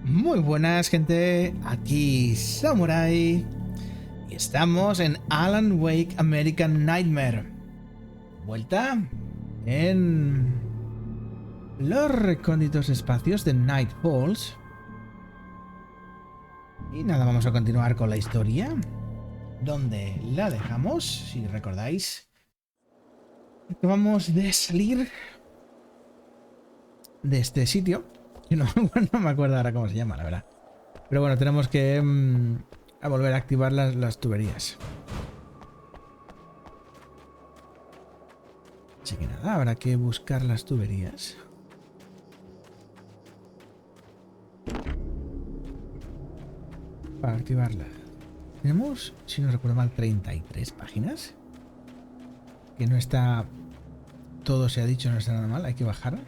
Muy buenas, gente, aquí Samurai y estamos en Alan Wake American Nightmare. Vuelta en los recónditos espacios de Night Falls. Y nada, vamos a continuar con la historia. Donde la dejamos, si recordáis. Acabamos de salir de este sitio. Que no, no me acuerdo ahora cómo se llama, la verdad. Pero bueno, tenemos que a volver a activar las tuberías. Así que nada, habrá que buscar las tuberías. Para activarla. Tenemos, si no recuerdo mal, 33 páginas. Que no está... Todo se ha dicho, no está nada mal. Hay que bajar.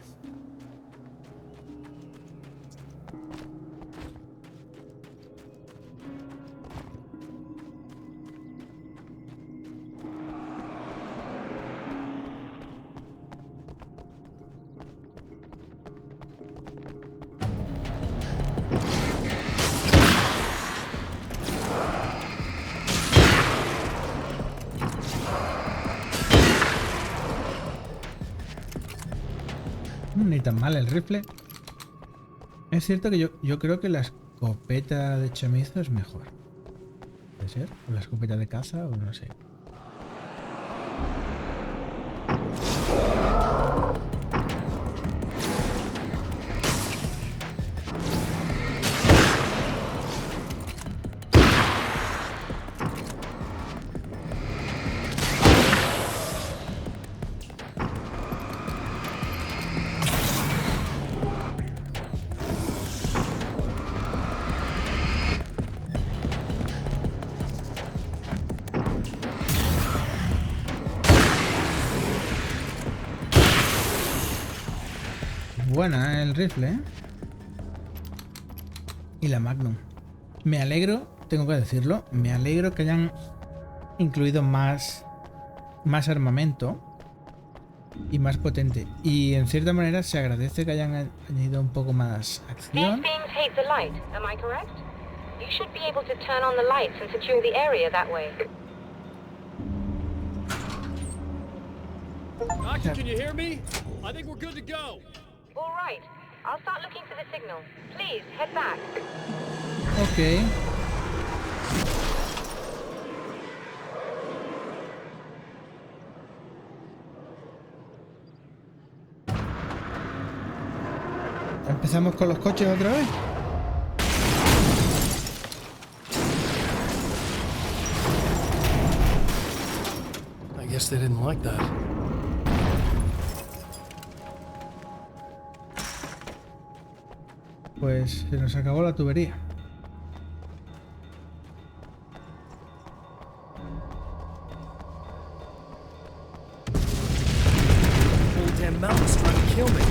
Ni tan mal el rifle. Es cierto que yo creo que la escopeta de chamizo es mejor. ¿Puede ser? O la escopeta de caza, o no sé. Buena, el rifle, ¿eh? Y la Magnum. Me alegro, tengo que decirlo, me alegro que hayan incluido más armamento y más potente. Y en cierta manera se agradece que hayan añadido un poco más acción. Can you hear me? I think we're good to go. All right. I'll start looking for the signal. Please, head back. Ok. Empezamos con los coches otra vez. I guess they didn't like that. Pues se nos acabó la tubería. Whole damn mountain's trying to kill me.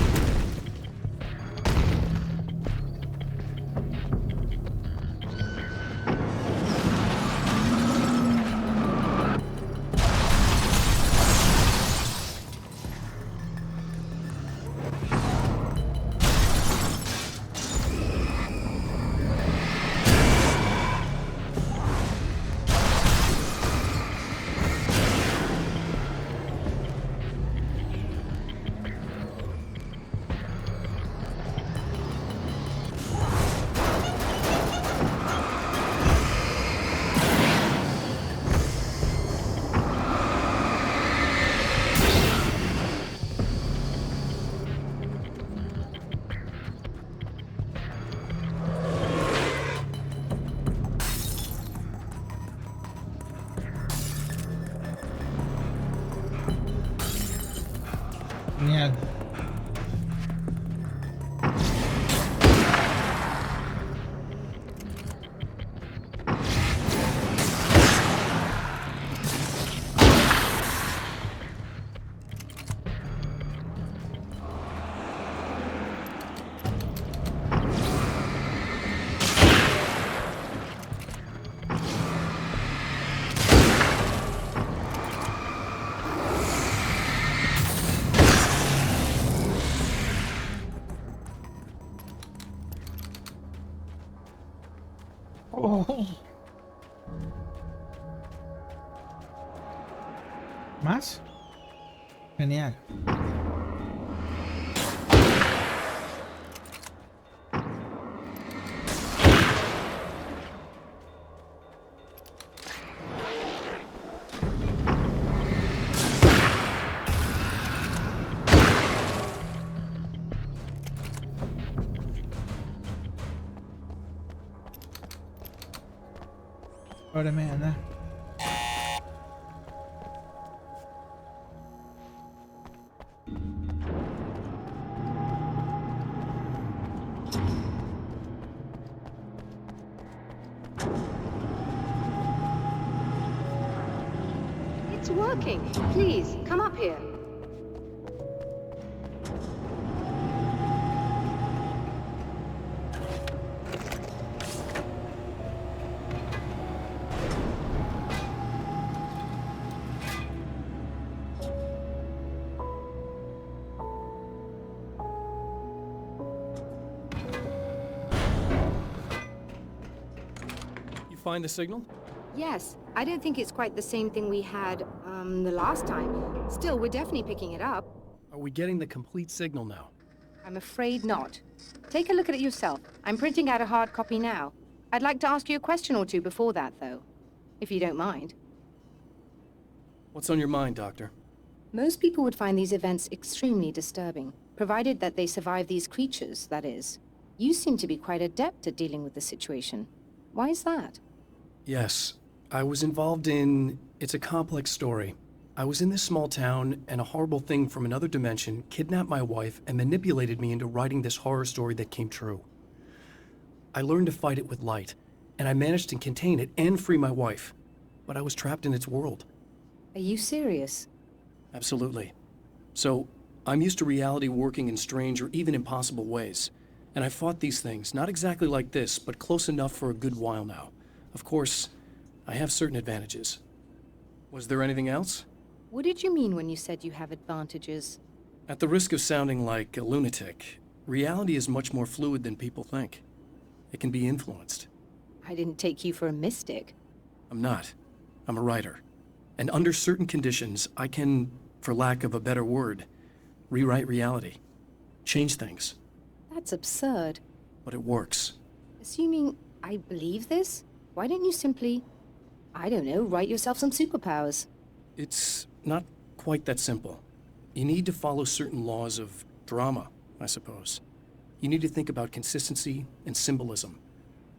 Oh. ¿Más? Genial. Ábreme, anda. It's working. Please, come up here. You find the signal? Yes, I don't think it's quite the same thing we had, the last time. Still, we're definitely picking it up. Are we getting the complete signal now? I'm afraid not. Take a look at it yourself. I'm printing out a hard copy now. I'd like to ask you a question or two before that, though. If you don't mind. What's on your mind, Doctor? Most people would find these events extremely disturbing, provided that they survive these creatures, that is. You seem to be quite adept at dealing with the situation. Why is that? Yes, I was involved in... It's a complex story. I was in this small town, and a horrible thing from another dimension kidnapped my wife and manipulated me into writing this horror story that came true. I learned to fight it with light, and I managed to contain it and free my wife. But I was trapped in its world. Are you serious? Absolutely. So, I'm used to reality working in strange or even impossible ways. And I fought these things, not exactly like this, but close enough for a good while now. Of course, I have certain advantages. Was there anything else? What did you mean when you said you have advantages? At the risk of sounding like a lunatic, reality is much more fluid than people think. It can be influenced. I didn't take you for a mystic. I'm not. I'm a writer. And under certain conditions, I can, for lack of a better word, rewrite reality. Change things. That's absurd. But it works. Assuming I believe this, why don't you simply, I don't know, write yourself some superpowers? It's not quite that simple. You need to follow certain laws of drama, I suppose. You need to think about consistency and symbolism.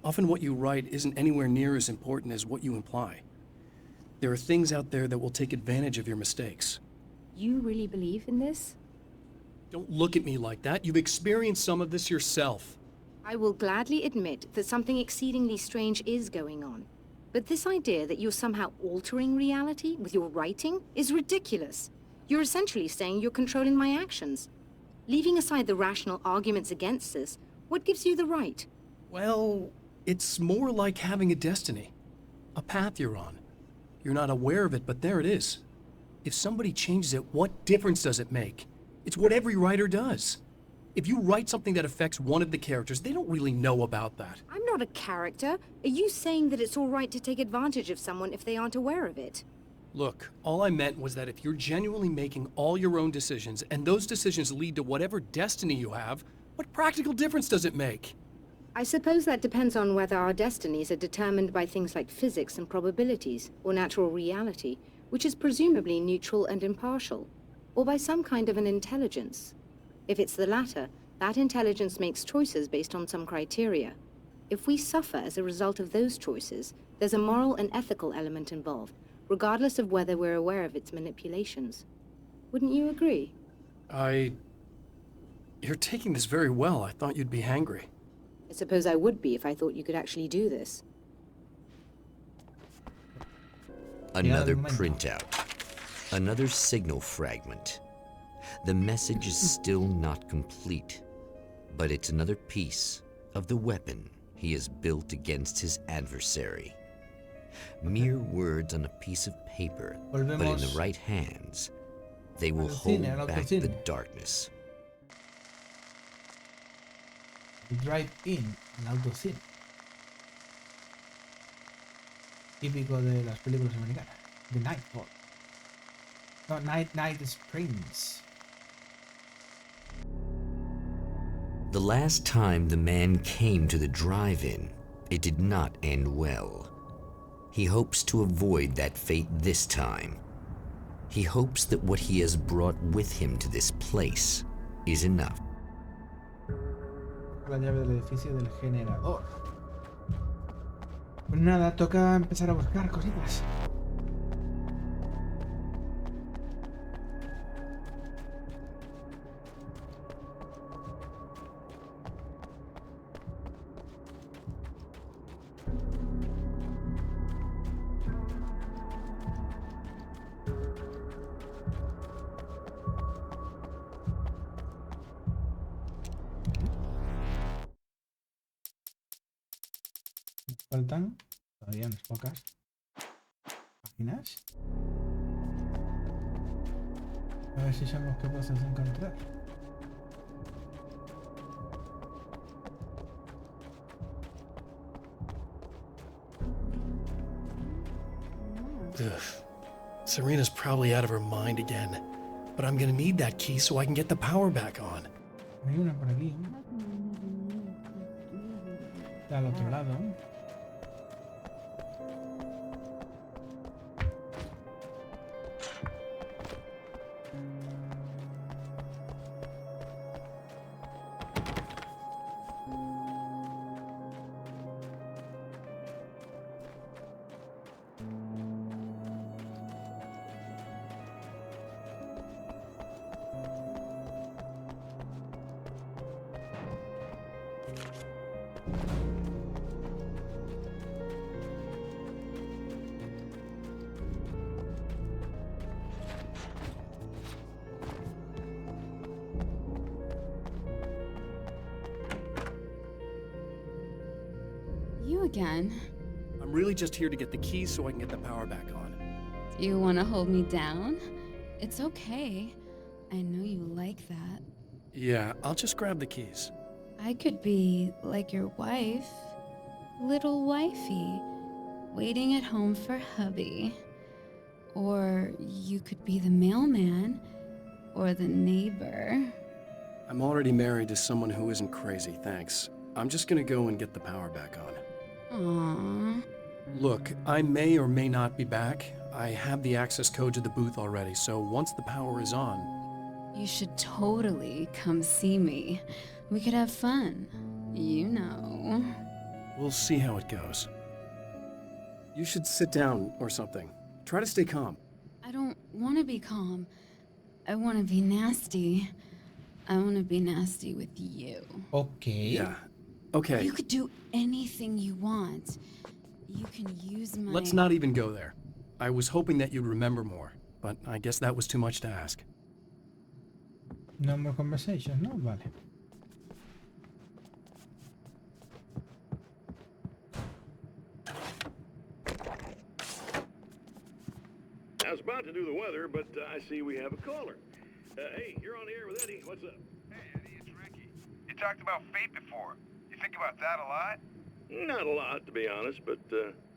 Often what you write isn't anywhere near as important as what you imply. There are things out there that will take advantage of your mistakes. You really believe in this? Don't look at me like that. You've experienced some of this yourself. I will gladly admit that something exceedingly strange is going on. But this idea that you're somehow altering reality with your writing is ridiculous. You're essentially saying you're controlling my actions. Leaving aside the rational arguments against this, what gives you the right? Well, it's more like having a destiny. A path you're on. You're not aware of it, but there it is. If somebody changes it, what difference does it make? It's what every writer does. If you write something that affects one of the characters, they don't really know about that. I'm not a character. Are you saying that it's all right to take advantage of someone if they aren't aware of it? Look, all I meant was that if you're genuinely making all your own decisions, and those decisions lead to whatever destiny you have, what practical difference does it make? I suppose that depends on whether our destinies are determined by things like physics and probabilities, or natural reality, which is presumably neutral and impartial, or by some kind of an intelligence. If it's the latter, that intelligence makes choices based on some criteria. If we suffer as a result of those choices, there's a moral and ethical element involved, regardless of whether we're aware of its manipulations. Wouldn't you agree? You're taking this very well. I thought you'd be hangry. I suppose I would be if I thought you could actually do this. Another printout. Another signal fragment. The message is still not complete, but it's another piece of the weapon he has built against his adversary. Mere words on a piece of paper, but in the right hands, they will hold back the darkness. Drive in, el autocine. Típico de las películas americanas. The Nightfall. No, Night Springs. The last time the man came to the drive-in, it did not end well. He hopes to avoid that fate this time. He hopes that what he has brought with him to this place is enough. La llave del edificio del generador. Pues nada, toca empezar a buscar cositas. Faltan todavía unas pocas páginas. A ver si somos capaces de encontrar. Ugh. Serena's probably out of her mind again. But I'm gonna need that key so I can get the power back on. Hay una por aquí. Está al otro lado. You again? I'm really just here to get the keys so I can get the power back on. Do you want to hold me down? It's okay. I know you like that. Yeah, I'll just grab the keys. I could be like your wife. Little wifey. Waiting at home for hubby. Or you could be the mailman. Or the neighbor. I'm already married to someone who isn't crazy, thanks. I'm just gonna go and get the power back on. Aww. Look, I may or may not be back. I have the access code to the booth already, so once the power is on... You should totally come see me. We could have fun. You know. We'll see how it goes. You should sit down or something. Try to stay calm. I don't want to be calm. I want to be nasty. I want to be nasty with you. Okay. Yeah. Okay. You could do anything you want. You can use my... Let's not even go there. I was hoping that you'd remember more, but I guess that was too much to ask. No more conversations, ¿no? Vale. I was about to do the weather, but I see we have a caller. Hey, you're on the air with Eddie. What's up? Hey, Eddie, it's Ricky. You talked about fate before. You think about that a lot? Not a lot, to be honest, but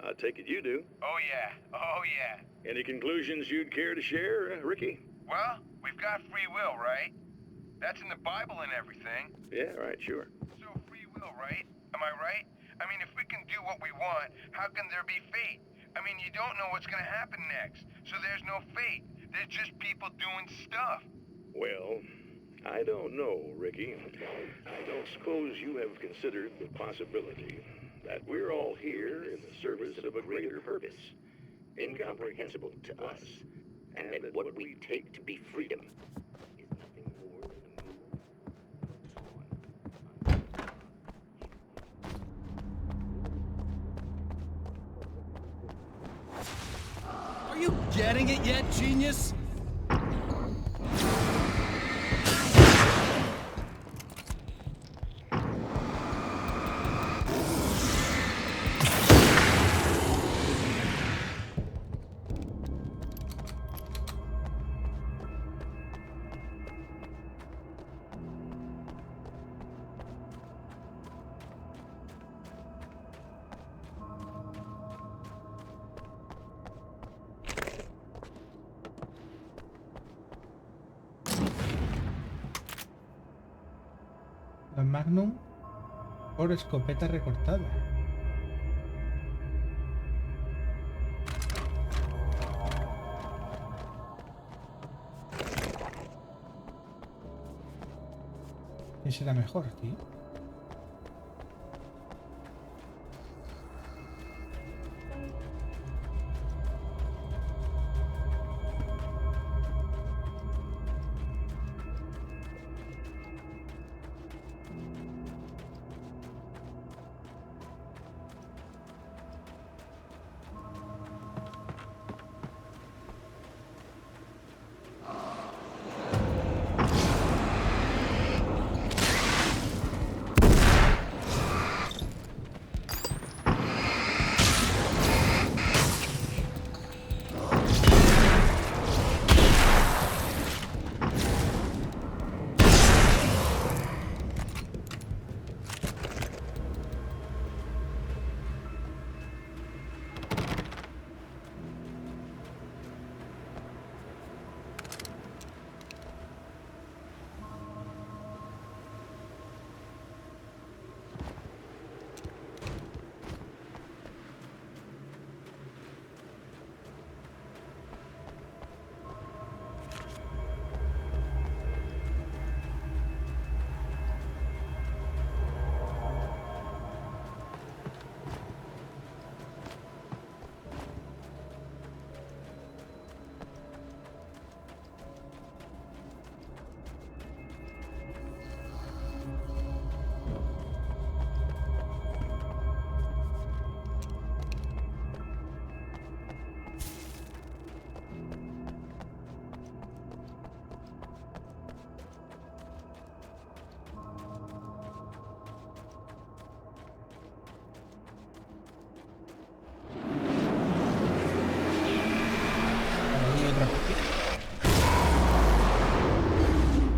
I take it you do. Oh, yeah. Oh, yeah. Any conclusions you'd care to share, Ricky? Well, we've got free will, right? That's in the Bible and everything. Yeah, right, sure. So free will, right? Am I right? I mean, if we can do what we want, how can there be fate? I mean, you don't know what's gonna happen next, so there's no fate. There's just people doing stuff. Well, I don't know, Ricky. I don't suppose you have considered the possibility that we're all here in the service of a greater purpose, incomprehensible to us, and that what we take to be freedom is nothing more than a move on. Are you getting it yet, genius? La Magnum por escopeta recortada. ¿Qué será mejor aquí?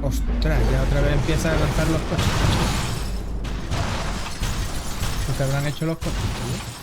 Ostras, ya otra vez empieza a lanzar los coches. ¿Lo que habrán hecho los coches, tío?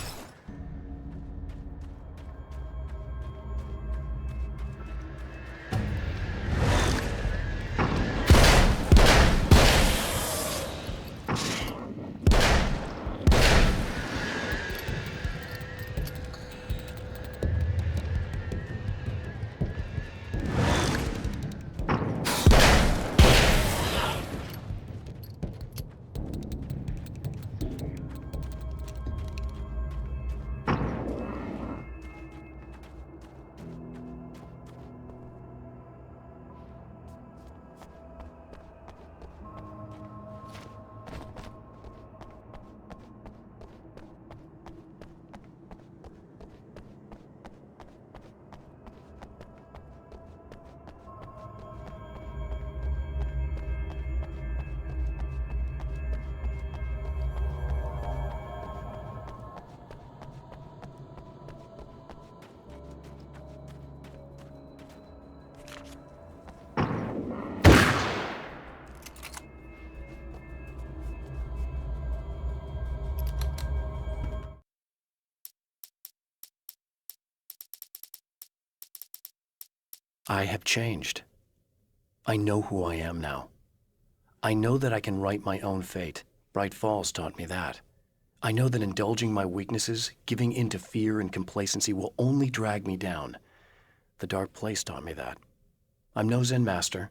I have changed. I know who I am now. I know that I can write my own fate. Bright Falls taught me that. I know that indulging my weaknesses, giving in to fear and complacency will only drag me down. The Dark Place taught me that. I'm no Zen master.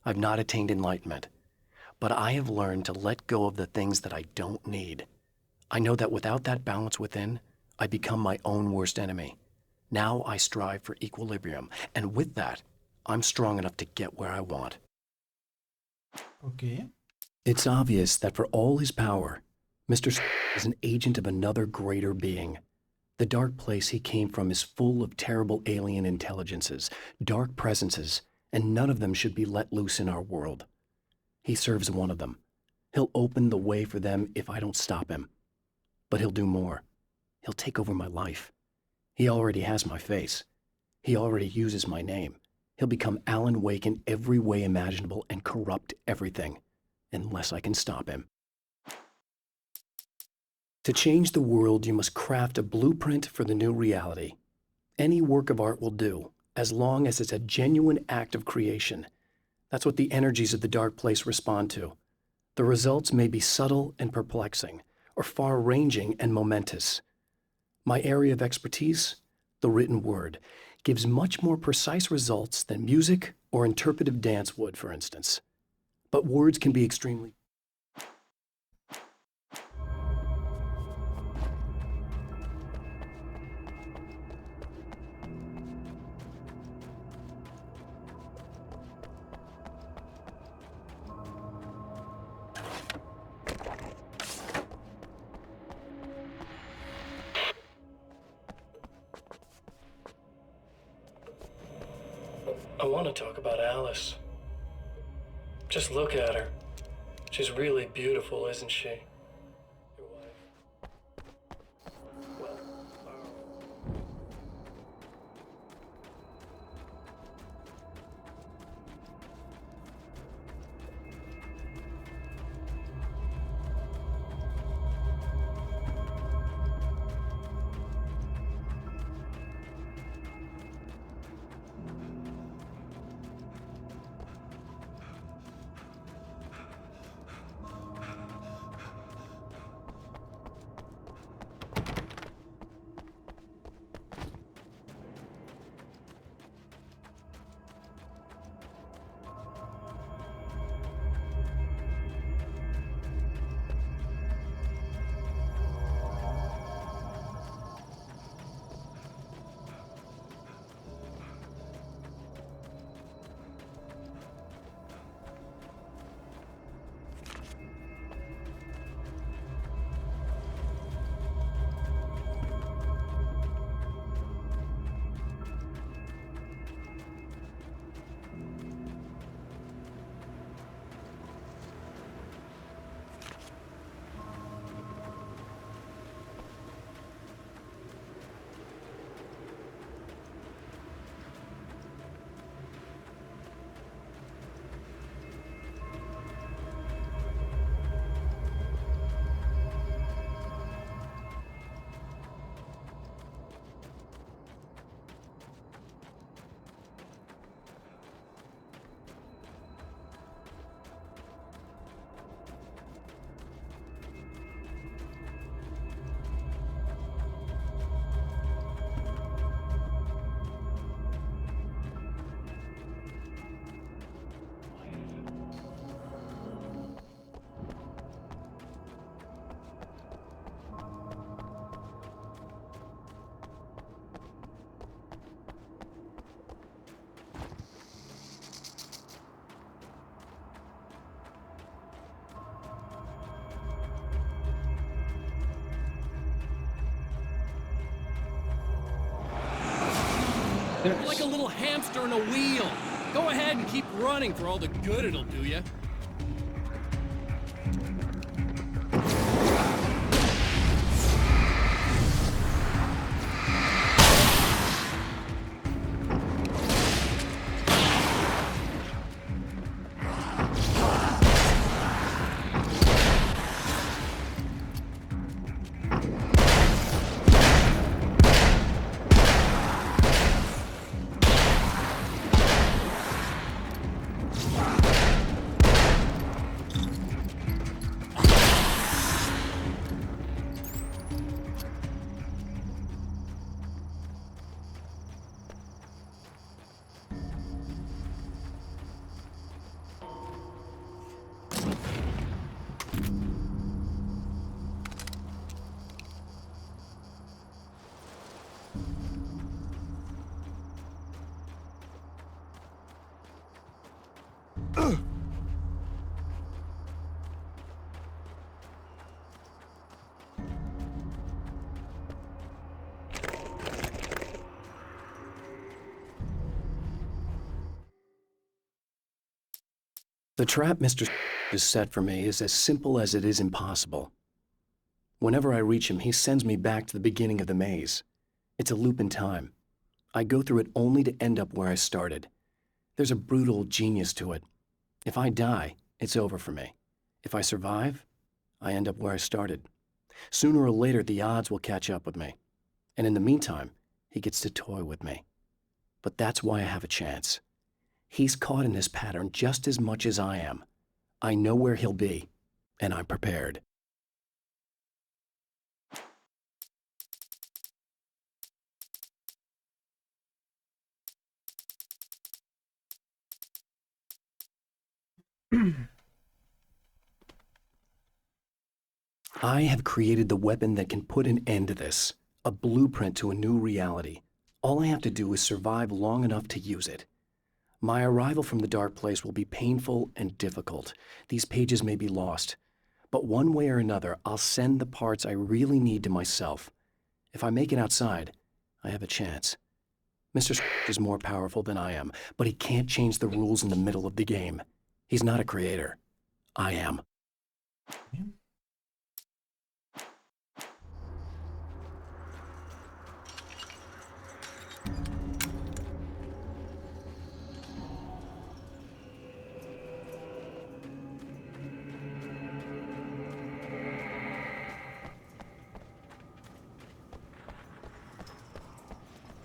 I've not attained enlightenment. But I have learned to let go of the things that I don't need. I know that without that balance within, I become my own worst enemy. Now I strive for equilibrium, and with that, I'm strong enough to get where I want. Okay. It's obvious that for all his power, Mr. is an agent of another greater being. The dark place he came from is full of terrible alien intelligences, dark presences, and none of them should be let loose in our world. He serves one of them. He'll open the way for them if I don't stop him. But he'll do more. He'll take over my life. He already has my face. He already uses my name. He'll become Alan Wake in every way imaginable and corrupt everything, unless I can stop him. To change the world, you must craft a blueprint for the new reality. Any work of art will do, as long as it's a genuine act of creation. That's what the energies of the dark place respond to. The results may be subtle and perplexing, or far-ranging and momentous. My area of expertise, the written word, gives much more precise results than music or interpretive dance would, for instance. But words can be extremely... I want to talk about Alice. Just look at her. She's really beautiful, isn't she? Your wife. Well, You're like a little hamster in a wheel. Go ahead and keep running for all the good it'll do you. The trap Mr. has set for me is as simple as it is impossible. Whenever I reach him, he sends me back to the beginning of the maze. It's a loop in time. I go through it only to end up where I started. There's a brutal genius to it. If I die, it's over for me. If I survive, I end up where I started. Sooner or later, the odds will catch up with me. And in the meantime, he gets to toy with me. But that's why I have a chance. He's caught in this pattern just as much as I am. I know where he'll be, and I'm prepared. I have created the weapon that can put an end to this, a blueprint to a new reality. All I have to do is survive long enough to use it. My arrival from the dark place will be painful and difficult. These pages may be lost, but one way or another, I'll send the parts I really need to myself. If I make it outside, I have a chance. Mr. is more powerful than I am, but he can't change the rules in the middle of the game. He's not a creator. I am.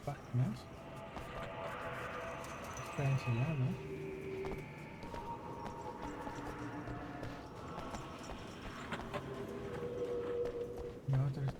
Páginas. Está enseñando. No, otras.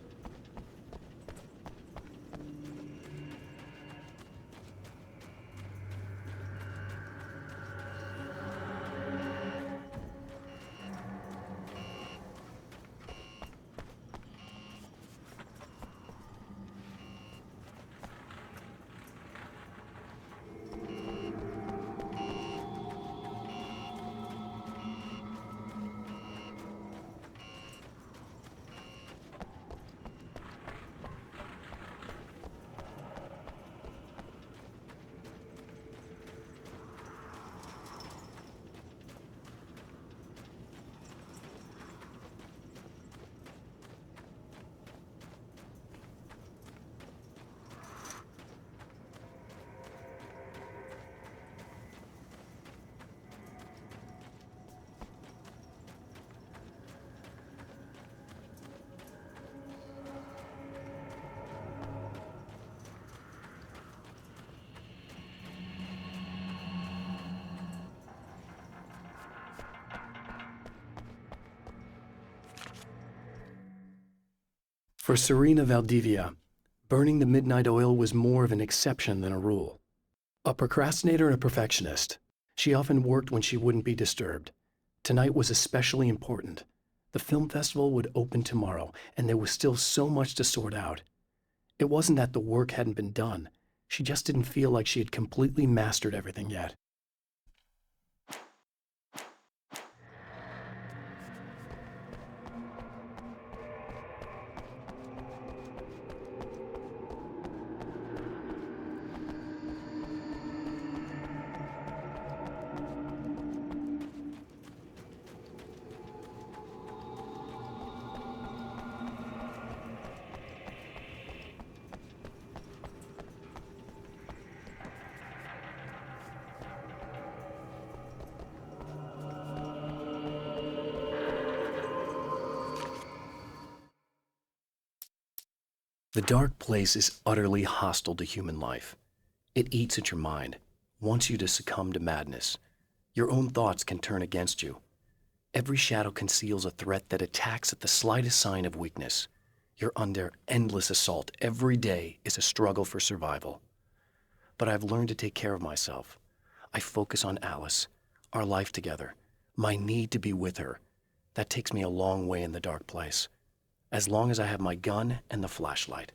For Serena Valdivia, burning the midnight oil was more of an exception than a rule. A procrastinator and a perfectionist, she often worked when she wouldn't be disturbed. Tonight was especially important. The film festival would open tomorrow, and there was still so much to sort out. It wasn't that the work hadn't been done. She just didn't feel like she had completely mastered everything yet. The dark place is utterly hostile to human life. It eats at your mind, wants you to succumb to madness. Your own thoughts can turn against you. Every shadow conceals a threat that attacks at the slightest sign of weakness. You're under endless assault. Every day is a struggle for survival. But I've learned to take care of myself. I focus on Alice, our life together, my need to be with her. That takes me a long way in the dark place. As long as I have my gun and the flashlight.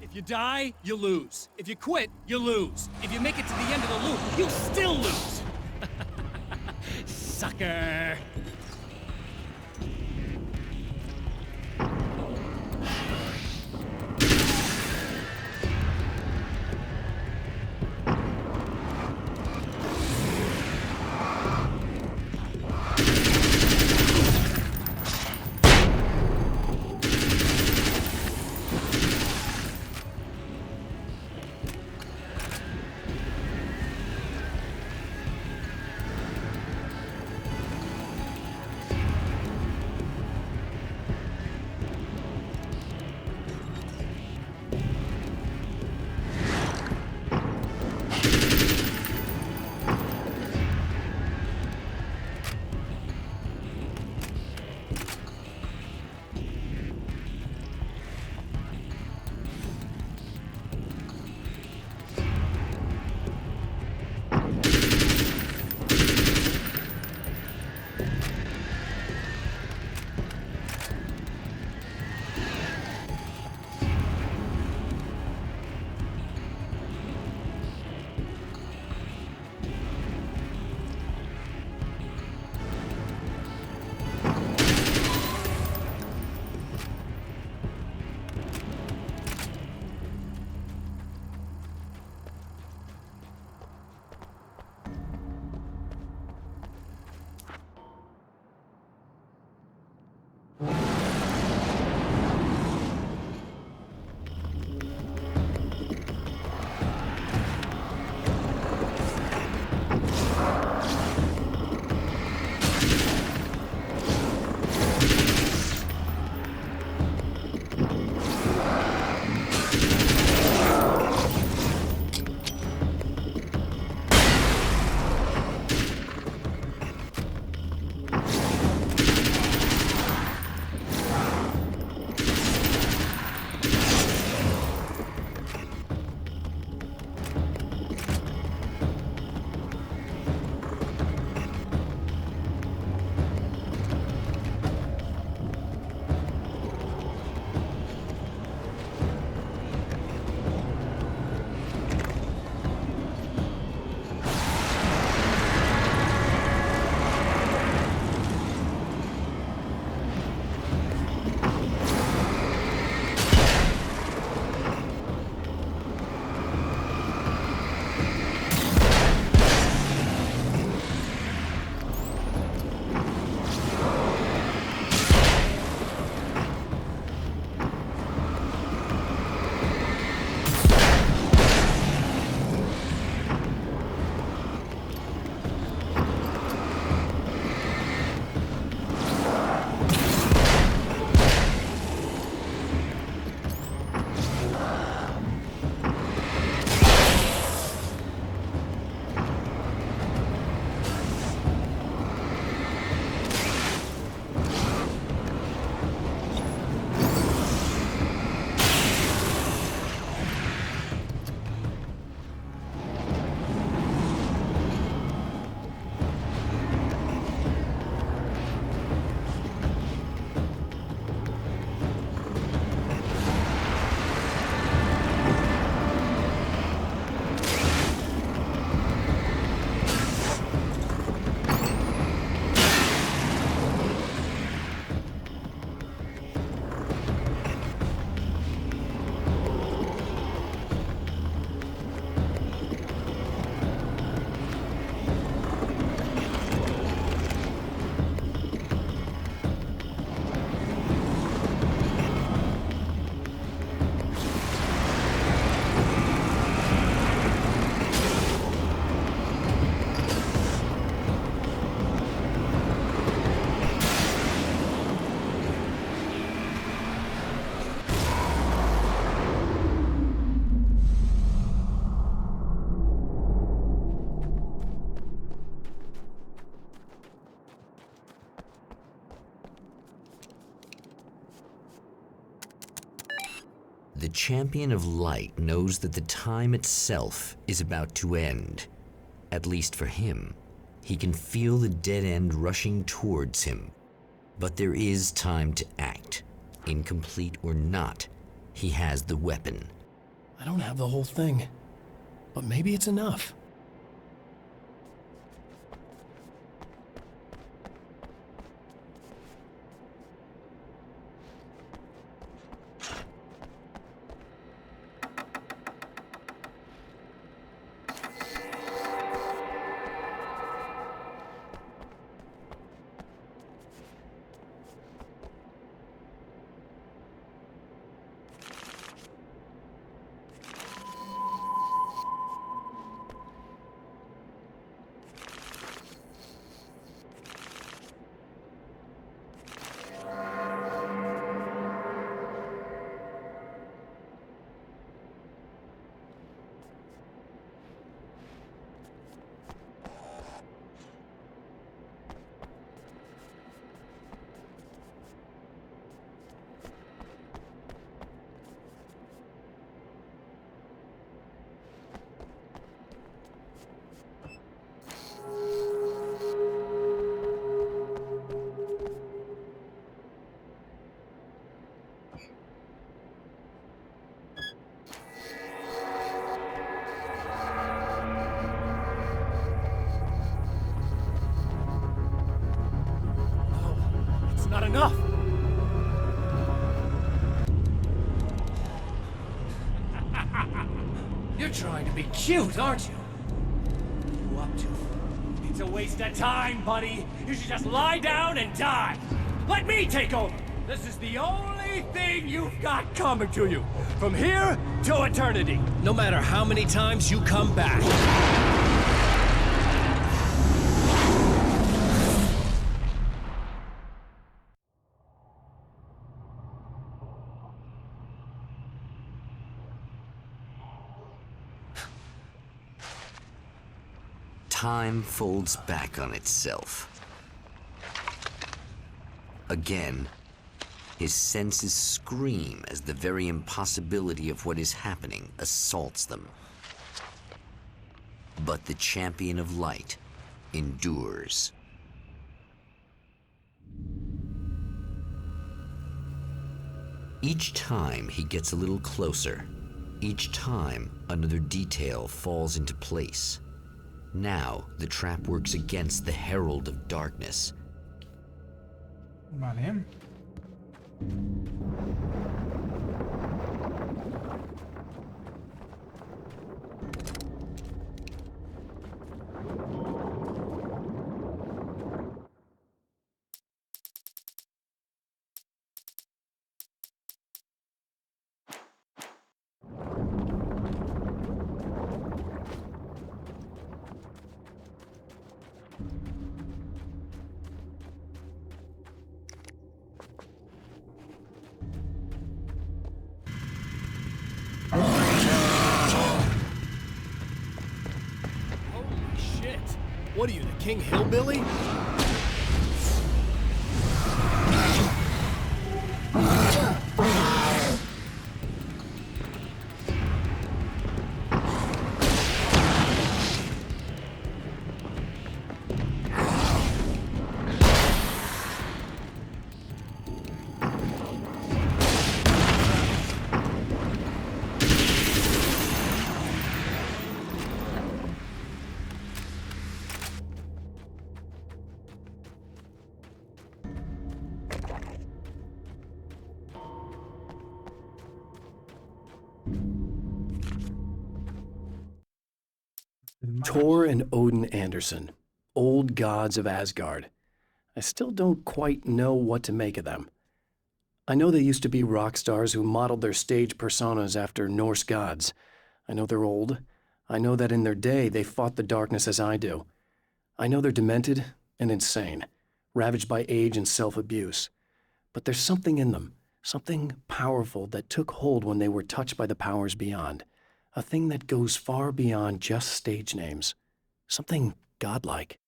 If you die, you lose. If you quit, you lose. If you make it to the end of the loop, you'll still lose. Sucker. the Champion of Light knows that the time itself is about to end. At least for him. He can feel the dead end rushing towards him. But there is time to act. Incomplete or not, he has the weapon. I don't have the whole thing, but maybe it's enough. Not enough! You're trying to be cute, aren't you? What are you up to? It's a waste of time, buddy. You should just lie down and die. Let me take over. This is the only thing you've got coming to you. From here to eternity. No matter how many times you come back. Time folds back on itself. Again, his senses scream as the very impossibility of what is happening assaults them. But the Champion of Light endures. Each time he gets a little closer. Each time another detail falls into place. Now, the trap works against the Herald of Darkness. Vale. What are you, the King Hillbilly? Thor and Odin Anderson, old gods of Asgard. I still don't quite know what to make of them. I know they used to be rock stars who modeled their stage personas after Norse gods. I know they're old. I know that in their day they fought the darkness as I do. I know they're demented and insane, ravaged by age and self-abuse. But there's something in them, something powerful that took hold when they were touched by the powers beyond. A thing that goes far beyond just stage names. Something godlike.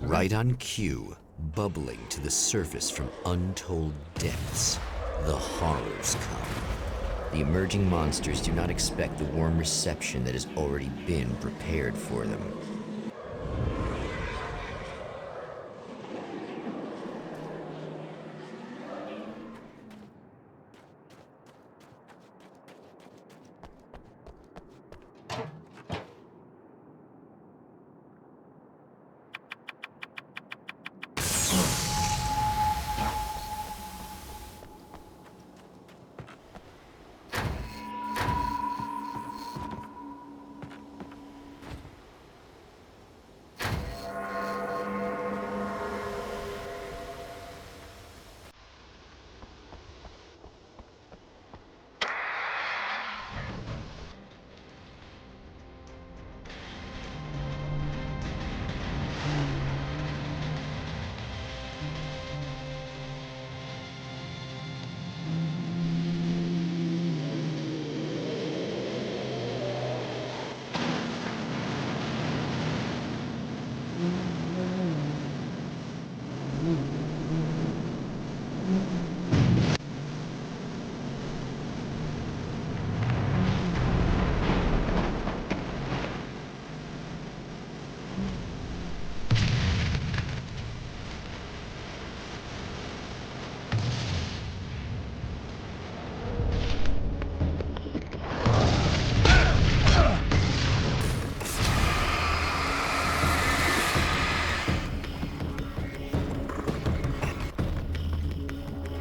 Right on cue, bubbling to the surface from untold depths, the horrors come. The emerging monsters do not expect the warm reception that has already been prepared for them.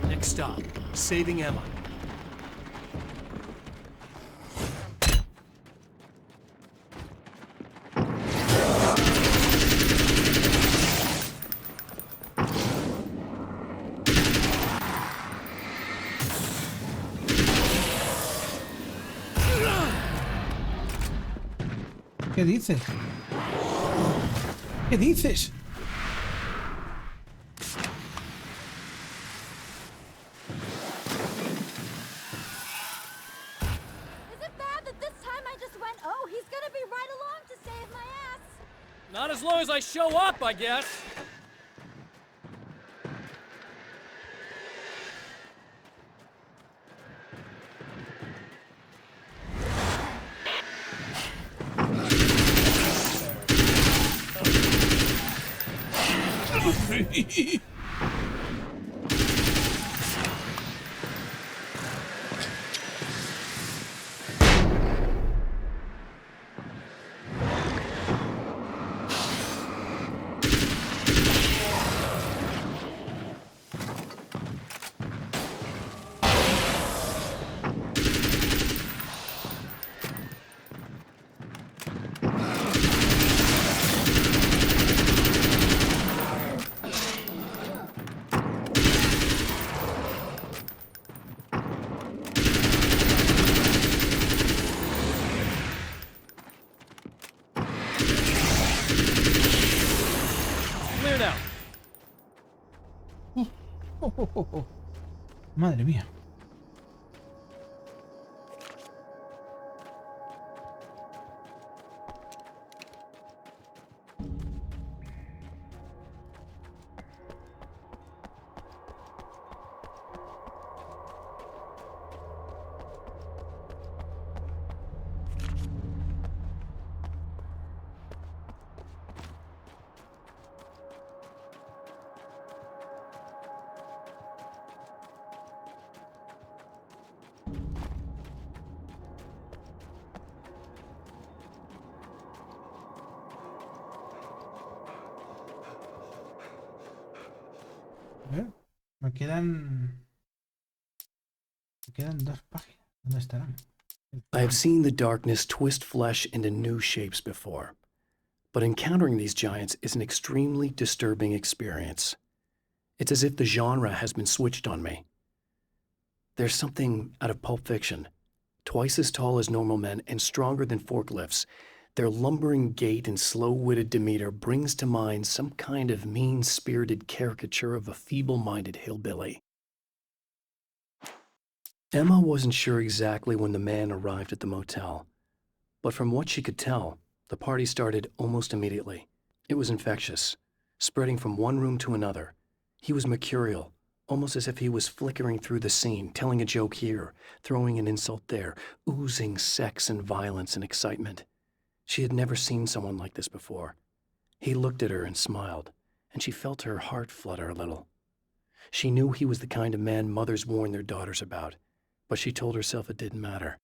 Next stop, saving Emma. ¿Qué dices? ¿Qué dices? Is it bad that this time I just went, oh, he's gonna be right along to save my ass? Not as long as I show up, I guess. Clear now. Madre mía. A ver, me quedan dos páginas. ¿Dónde estarán? I have seen the darkness twist flesh into new shapes before, but encountering these giants is an extremely disturbing experience. It's as if the genre has been switched on me. There's something out of Pulp Fiction. Twice as tall as normal men and stronger than forklifts, their lumbering gait and slow-witted demeanor brings to mind some kind of mean-spirited caricature of a feeble-minded hillbilly. Emma wasn't sure exactly when the man arrived at the motel, but from what she could tell, the party started almost immediately. It was infectious. spreading from one room to another. He was mercurial, almost as if he was flickering through the scene, telling a joke here, throwing an insult there, oozing sex and violence and excitement. She had never seen someone like this before. He looked at her and smiled, and she felt her heart flutter a little. She knew he was the kind of man mothers warn their daughters about, but she told herself it didn't matter.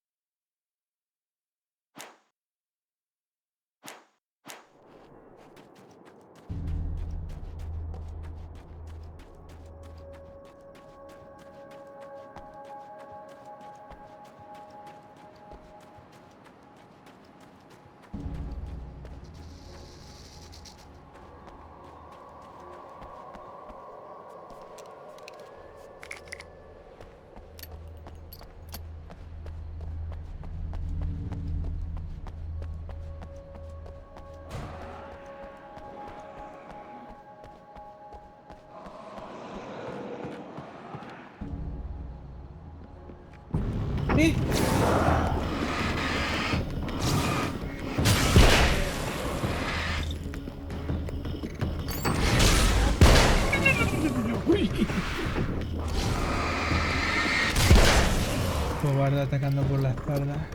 ¡Sí! Cobarde atacando por la espalda.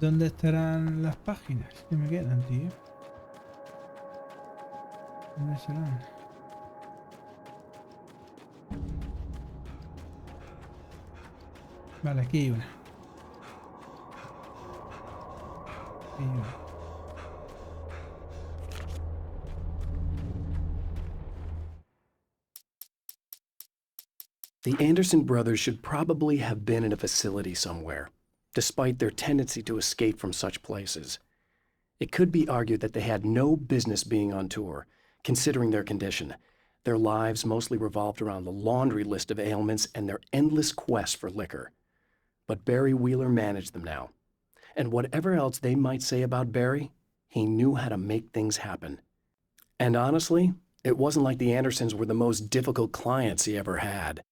¿Dónde estarán las páginas que me quedan, tío? ¿Dónde serán? Vale, aquí hay una. Aquí hay una. The Anderson brothers should probably have been in a facility somewhere, despite their tendency to escape from such places. It could be argued that they had no business being on tour, considering their condition. Their lives mostly revolved around the laundry list of ailments and their endless quest for liquor. But Barry Wheeler managed them now. And whatever else they might say about Barry, he knew how to make things happen. And honestly, it wasn't like the Andersons were the most difficult clients he ever had.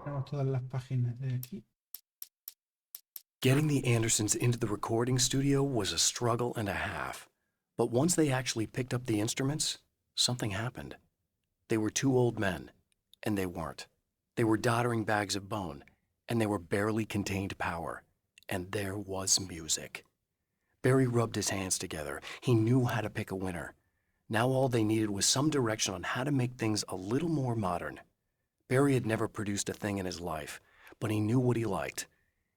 Tenemos todas las páginas de aquí. Getting the Andersons into the recording studio was a struggle and a half. But once they actually picked up the instruments, something happened. They were two old men, and they weren't. They were doddering bags of bone, and they were barely contained power. And there was music. Barry rubbed his hands together. He knew how to pick a winner. Now all they needed was some direction on how to make things a little more modern. Barry had never produced a thing in his life, but he knew what he liked.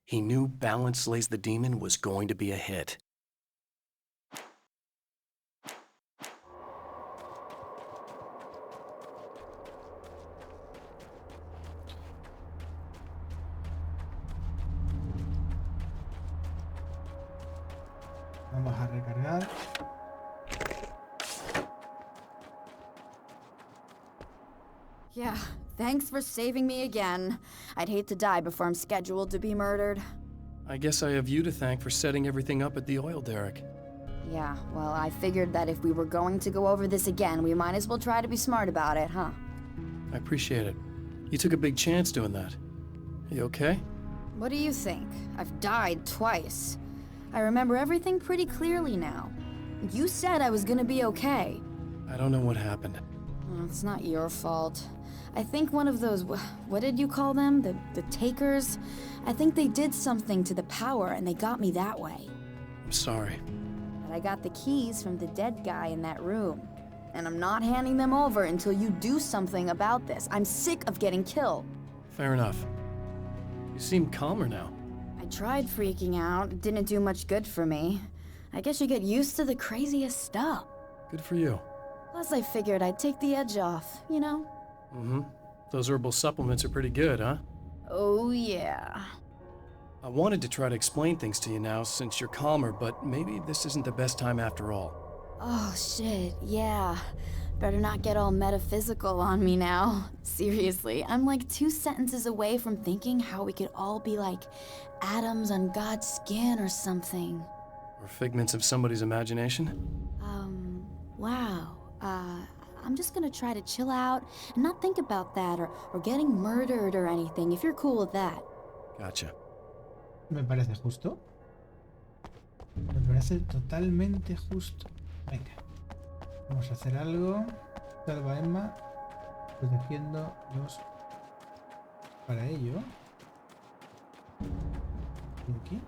He knew Balance Slays the Demon was going to be a hit. Vamos a recargar. Yeah, thanks for saving me again. I'd hate to die before I'm scheduled to be murdered. I guess I have you to thank for setting everything up at the oil derrick. Yeah, well, I figured that if we were going to go over this again, we might as well try to be smart about it, huh? I appreciate it. You took a big chance doing that. You okay? What do you think? I've died twice. I remember everything pretty clearly now. You said I was gonna be okay. I don't know what happened. Oh, it's not your fault. I think one of those, what did you call them? The takers? I think they did something to the power and they got me that way. I'm sorry. But I got the keys from the dead guy in that room. And I'm not handing them over until you do something about this. I'm sick of getting killed. Fair enough. You seem calmer now. I tried freaking out. It didn't do much good for me. I guess you get used to the craziest stuff. Good for you. Plus, I figured I'd take the edge off, you know? Mm-hmm. Those herbal supplements are pretty good, huh? Oh, yeah. I wanted to try to explain things to you now since you're calmer, but maybe this isn't the best time after all. Oh, shit, yeah. Better not get all metaphysical on me now. Seriously, I'm like 2 sentences away from thinking how we could all be like atoms on God's skin or something. Or figments of somebody's imagination? Wow. I'm just gonna try to chill out and not think about that or getting murdered or anything, if you're cool with that. Gotcha. Me parece justo. Me parece totalmente justo. Venga. Vamos a hacer algo. Salva a Emma. Protegiéndolos para ello. ¿Y aquí?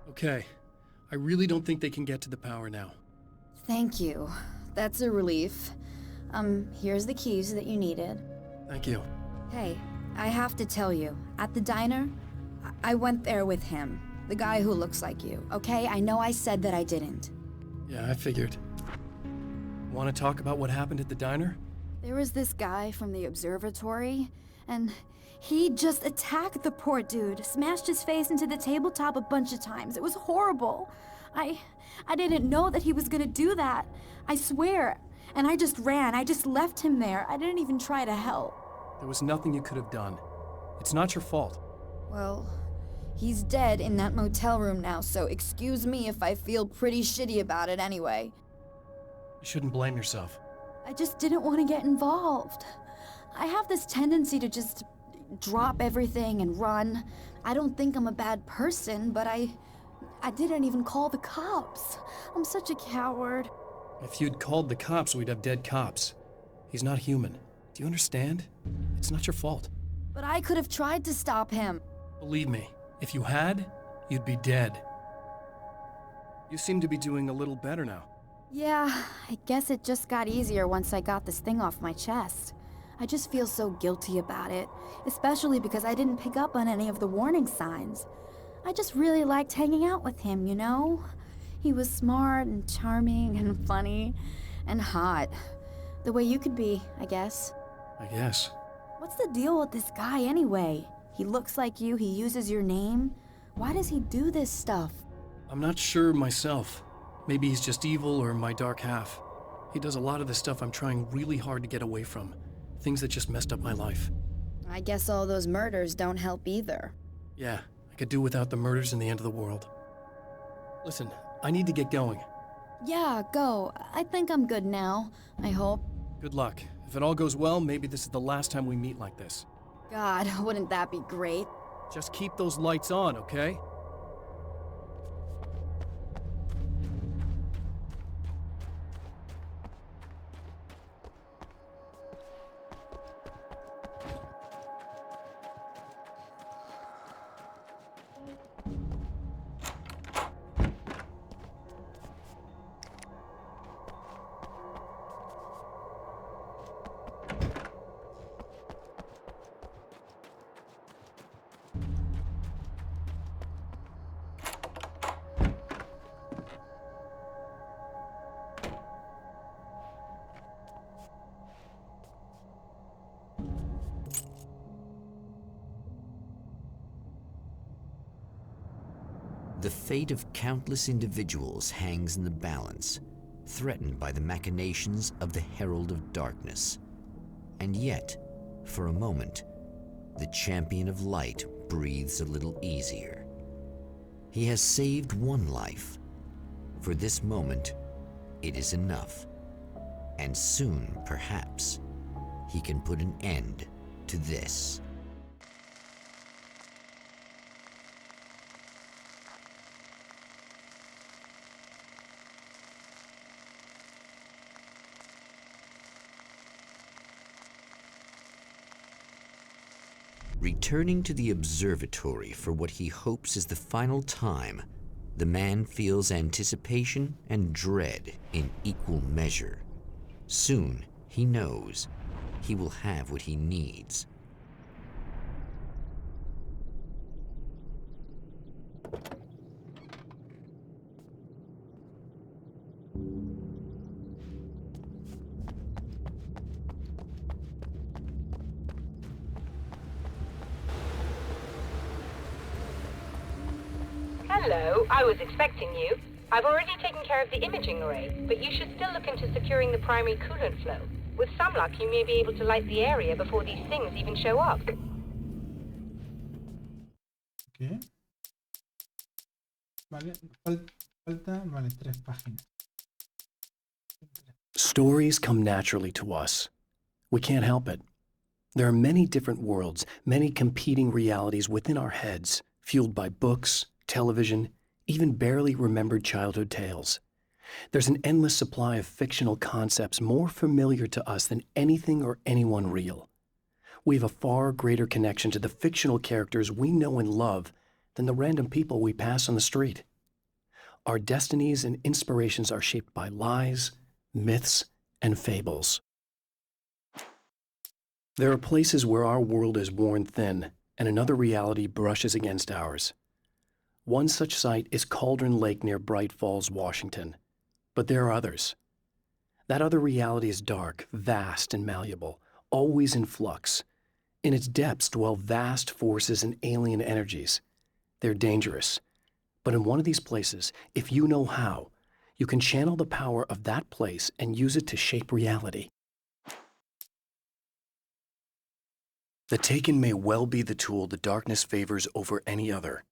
Okay. I really don't think they can get to the power now. Thank you. That's a relief. Here's the keys that you needed. Thank you. Hey, I have to tell you, at the diner, I went there with him. The guy who looks like you, okay? I know I said that I didn't. Yeah, I figured. Want to talk about what happened at the diner? There was this guy from the observatory, and he just attacked the poor dude, smashed his face into the tabletop a bunch of times. It was horrible. I didn't know that he was gonna do that. I swear. And I just ran. I just left him there. I didn't even try to help. There was nothing you could have done. It's not your fault. Well, he's dead in that motel room now, so excuse me if I feel pretty shitty about it anyway. You shouldn't blame yourself. I just didn't want to get involved. I have this tendency to just drop everything and run. I don't think I'm a bad person, but I didn't even call the cops. I'm such a coward. If you'd called the cops, we'd have dead cops. He's not human. Do you understand? It's not your fault. But I could have tried to stop him. Believe me, if you had, you'd be dead. You seem to be doing a little better now. Yeah, I guess it just got easier once I got this thing off my chest. I just feel so guilty about it, especially because I didn't pick up on any of the warning signs. I just really liked hanging out with him, you know? He was smart and charming and funny and hot. The way you could be, I guess. I guess. What's the deal with this guy anyway? He looks like you, he uses your name. Why does he do this stuff? I'm not sure myself. Maybe he's just evil or my dark half. He does a lot of the stuff I'm trying really hard to get away from. Things that just messed up my life. I guess all those murders don't help either. Yeah, I could do without the murders and the end of the world. Listen, I need to get going. Yeah, go. I think I'm good now. I hope. Good luck. If it all goes well, maybe this is the last time we meet like this. God, wouldn't that be great? Just keep those lights on, okay? The fate of countless individuals hangs in the balance threatened by the machinations of the Herald of Darkness. And yet, for a moment, the Champion of Light breathes a little easier. He has saved one life. For this moment, it is enough. And soon, perhaps, he can put an end to this. Returning to the observatory for what he hopes is the final time, the man feels anticipation and dread in equal measure. Soon, he knows, he will have what he needs. Hello, I was expecting you. I've already taken care of the imaging array, but you should still look into securing the primary coolant flow. With some luck, you may be able to light the area before these things even show up. Okay. Vale, falta, vale, 3 páginas. Stories come naturally to us. We can't help it. There are many different worlds, many competing realities within our heads, fueled by books, television, even barely remembered childhood tales. There's an endless supply of fictional concepts more familiar to us than anything or anyone real. We have a far greater connection to the fictional characters we know and love than the random people we pass on the street. Our destinies and inspirations are shaped by lies, myths, and fables. There are places where our world is worn thin and another reality brushes against ours. One such site is Cauldron Lake near Bright Falls, Washington. But there are others. That other reality is dark, vast, and malleable, always in flux. In its depths dwell vast forces and alien energies. They're dangerous. But in one of these places, if you know how, you can channel the power of that place and use it to shape reality. The Taken may well be the tool the darkness favors over any other.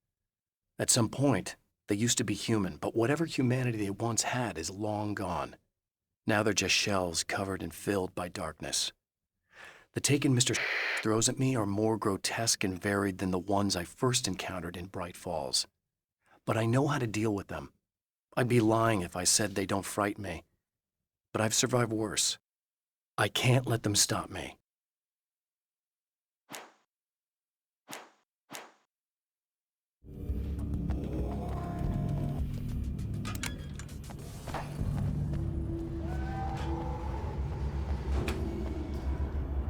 At some point, they used to be human, but whatever humanity they once had is long gone. Now they're just shells covered and filled by darkness. The Taken Mr. throws at me are more grotesque and varied than the ones I first encountered in Bright Falls. But I know how to deal with them. I'd be lying if I said they don't frighten me. But I've survived worse. I can't let them stop me.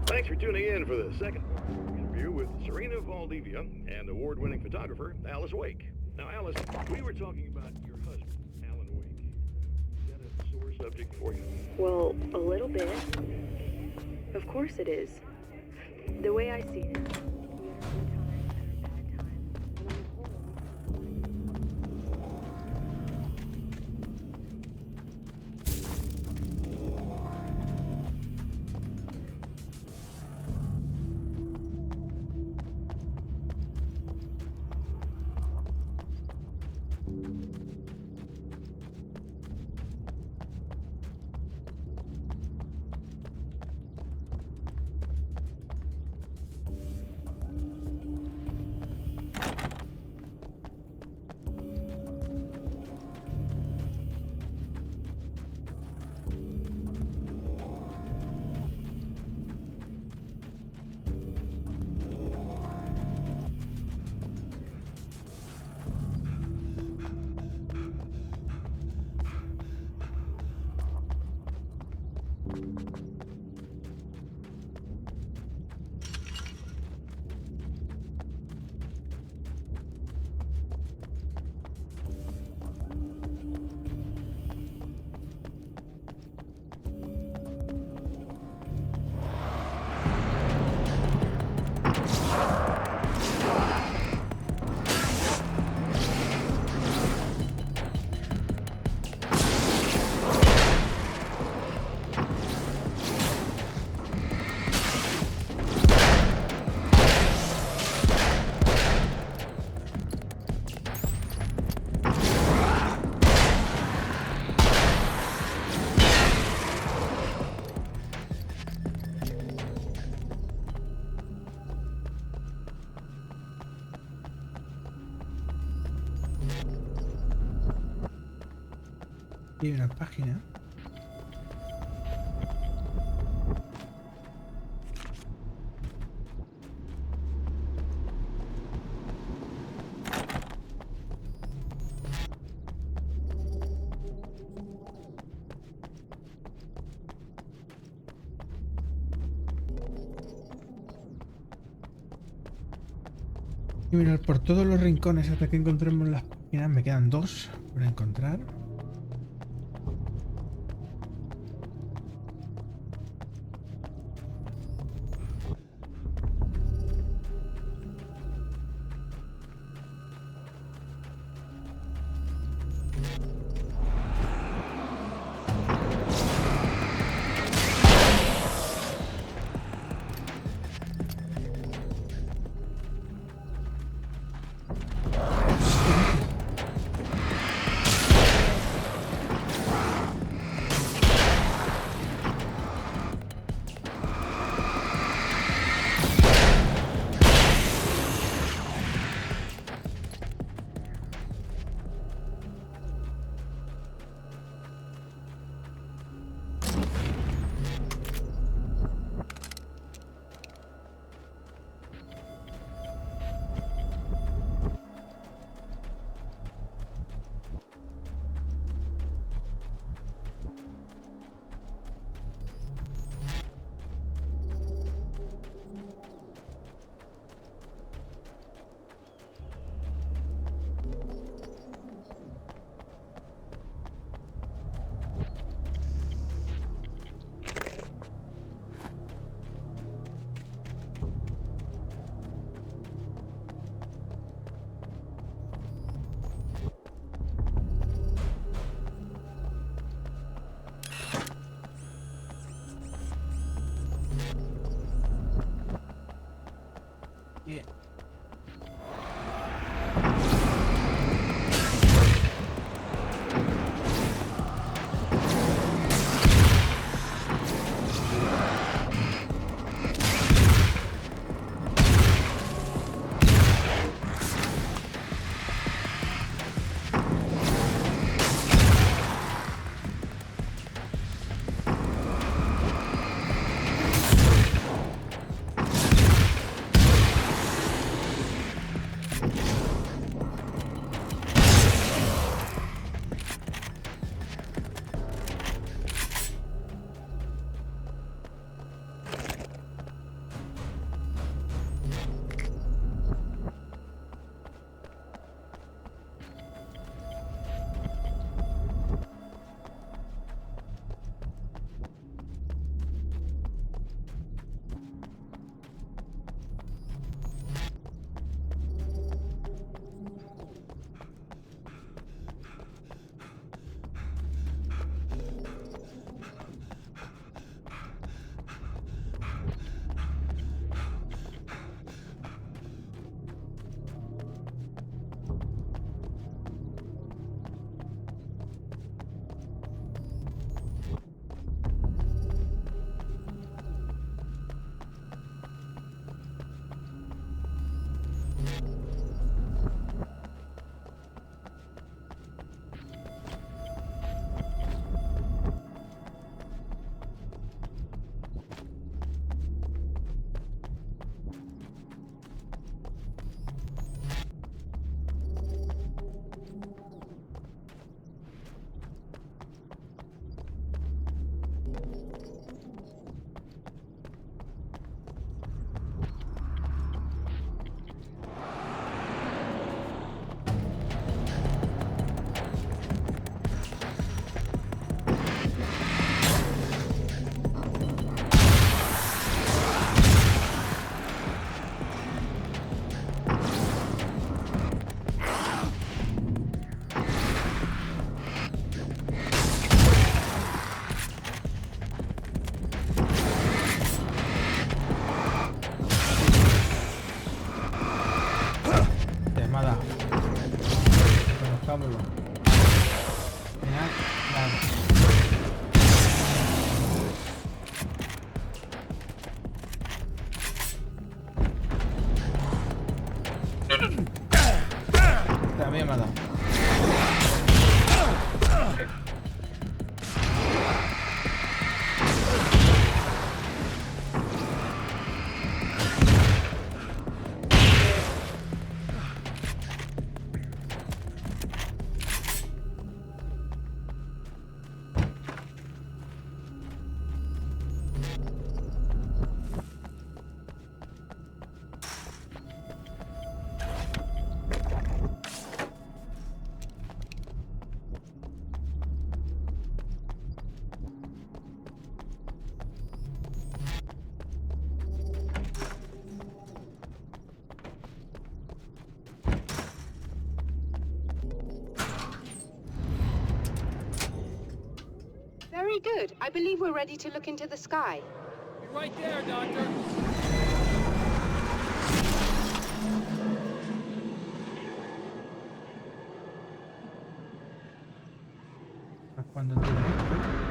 Thanks for tuning in for the second interview with Serena Valdivia and award-winning photographer Alice Wake. Now, Alice, we were talking about your husband, Alan Wake. Is that a sore subject for you? Well, a little bit. Of course it is. The way I see it. Y hay una página. Y mirar por todos los rincones hasta que encontremos las páginas. Me quedan 2 por encontrar. Bien. Conozcámoslo. Mira, vale. También me ha dado. Very good. I believe we're ready to look into the sky. Be right there, Doctor. Cuando termine.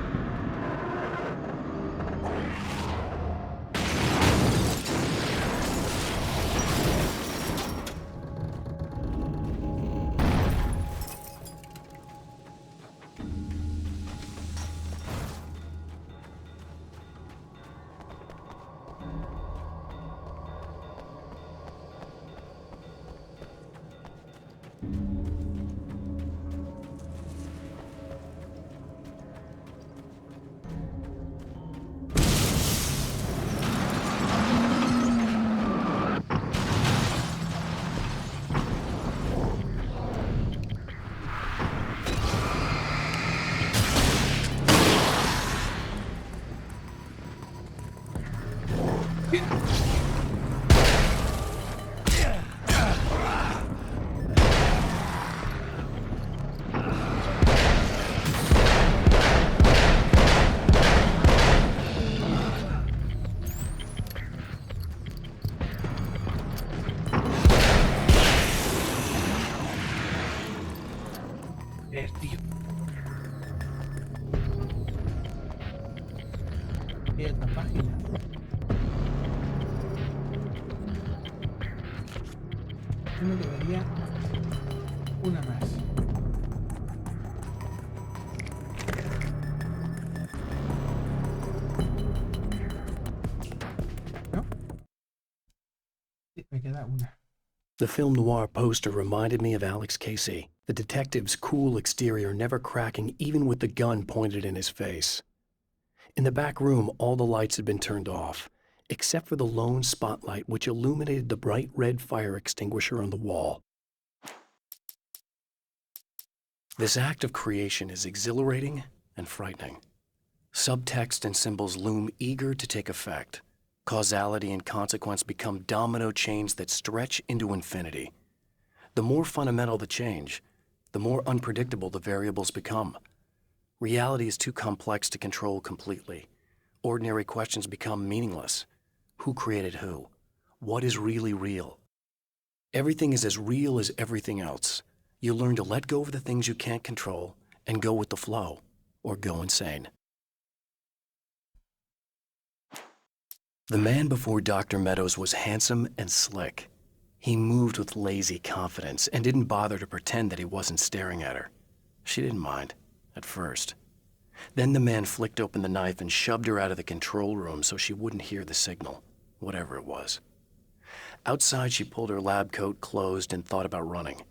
Tío. ¿Qué otra página? Yo me quedaría una más. ¿No? Sí, me queda una. The film noir poster reminded me of Alex Casey, the detective's cool exterior never cracking even with the gun pointed in his face. In the back room, all the lights had been turned off, except for the lone spotlight which illuminated the bright red fire extinguisher on the wall. This act of creation is exhilarating and frightening. Subtext and symbols loom eager to take effect. Causality and consequence become domino chains that stretch into infinity. The more fundamental the change, the more unpredictable the variables become. Reality is too complex to control completely. Ordinary questions become meaningless. Who created who? What is really real? Everything is as real as everything else. You learn to let go of the things you can't control and go with the flow, or go insane. The man before Dr. Meadows was handsome and slick. He moved with lazy confidence and didn't bother to pretend that he wasn't staring at her. She didn't mind, at first. Then the man flicked open the knife and shoved her out of the control room so she wouldn't hear the signal, whatever it was. Outside, she pulled her lab coat closed and thought about running.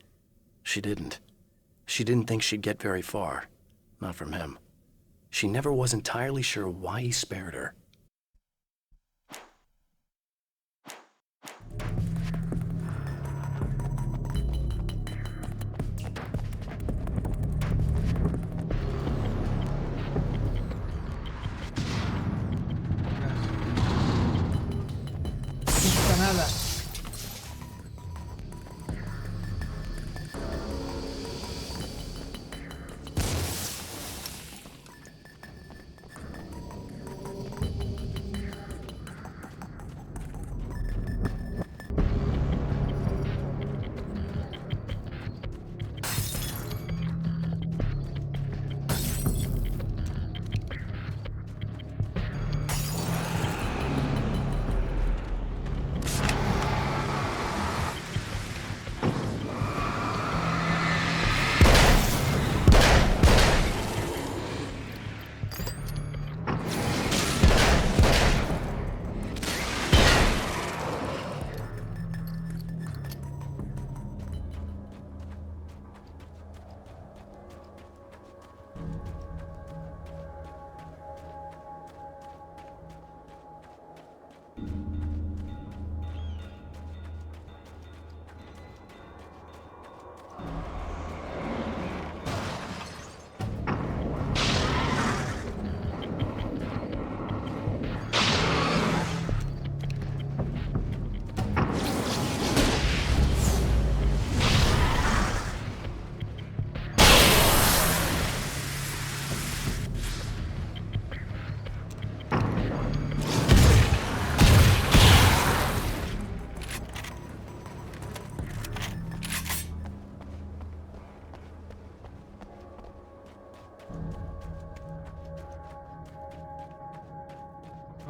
She didn't. She didn't think she'd get very far, not from him. She never was entirely sure why he spared her. Nada.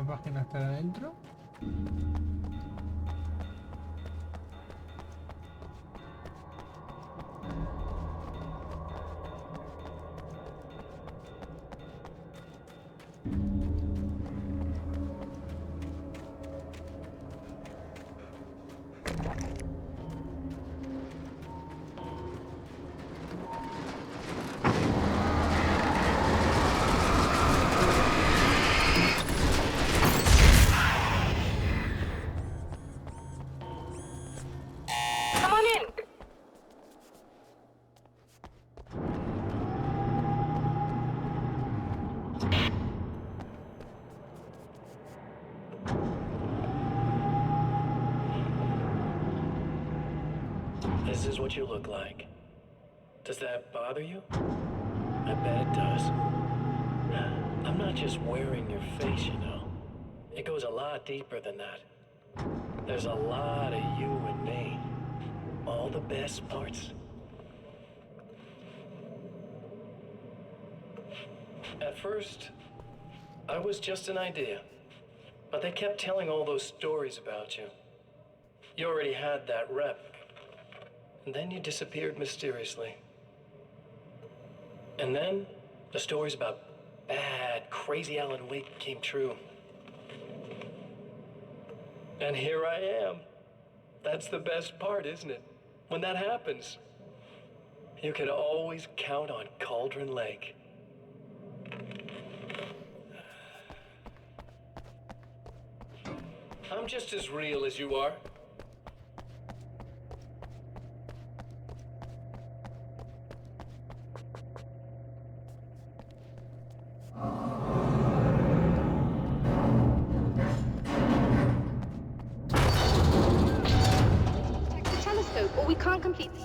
última página estará adentro. Come on in. This is what you look like. Does that bother you? I bet it does. I'm not just wearing your face, you know. It goes a lot deeper than that. There's a lot of you and me. All the best parts. At first, I was just an idea. But they kept telling all those stories about you. You already had that rep. And then you disappeared mysteriously. And then, the stories about bad, crazy Alan Wake came true. And here I am. That's the best part, isn't it? When that happens, you can always count on Cauldron Lake. I'm just as real as you are. Check the telescope, or we can't complete the...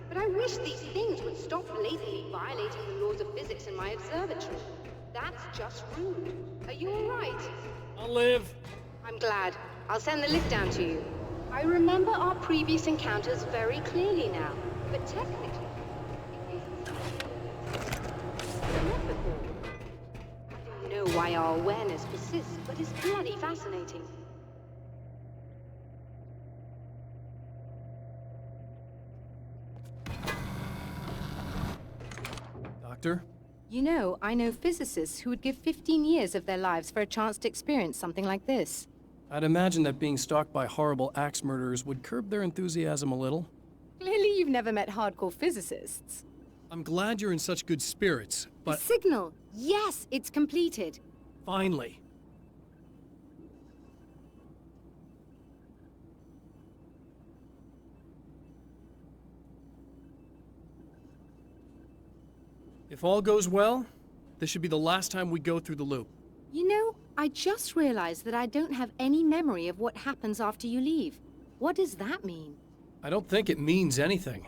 But I wish these things would stop blatantly violating the laws of physics in my observatory. That's just rude. Are you all right? I'll live. I'm glad. I'll send the lift down to you. I remember our previous encounters very clearly now, but technically... I don't know why our awareness persists, but it's bloody fascinating. Doctor? You know, I know physicists who would give 15 years of their lives for a chance to experience something like this. I'd imagine that being stalked by horrible axe murderers would curb their enthusiasm a little. Clearly you've never met hardcore physicists. I'm glad you're in such good spirits, but... The signal! Yes, it's completed. Finally. If all goes well, This should be the last time we go through the loop. You know, I just realized that I don't have any memory of what happens after you leave. What does that mean? I don't think it means anything.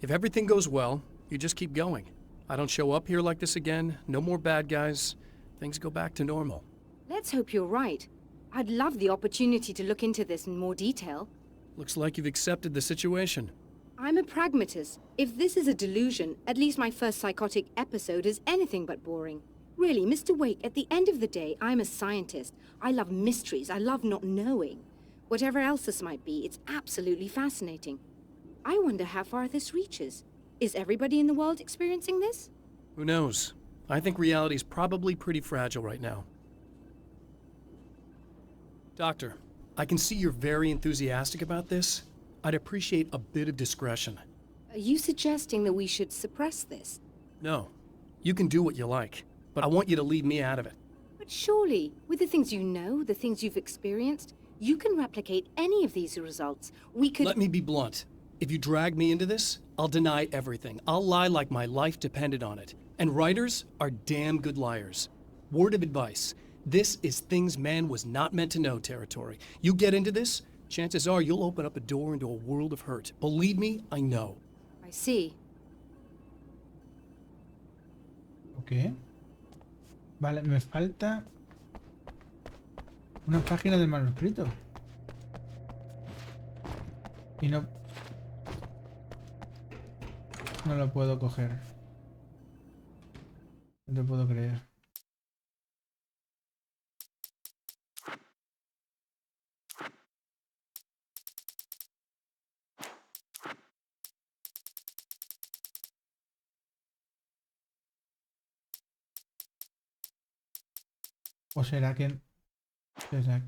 If everything goes well, you just keep going. I don't show up here like this again, no more bad guys. Things go back to normal. Let's hope you're right. I'd love the opportunity to look into this in more detail. Looks like you've accepted the situation. I'm a pragmatist. If this is a delusion, at least my first psychotic episode is anything but boring. Really, Mr. Wake, at the end of the day, I'm a scientist. I love mysteries. I love not knowing. Whatever else this might be, it's absolutely fascinating. I wonder how far this reaches. Is everybody in the world experiencing this? Who knows? I think reality's probably pretty fragile right now. Doctor, I can see you're very enthusiastic about this. I'd appreciate a bit of discretion. Are you suggesting that we should suppress this? No. You can do what you like, but I want you to leave me out of it. But surely, with the things you know, the things you've experienced, you can replicate any of these results. We could— Let me be blunt. If you drag me into this, I'll deny everything. I'll lie like my life depended on it. And writers are damn good liars. Word of advice. This is things man was not meant to know territory. You get into this, chances are you'll open up a door into a world of hurt. Believe me, I know. I see. Ok. Vale, me falta una página del manuscrito. Y no lo puedo coger. No te puedo creer. ¿O será que... será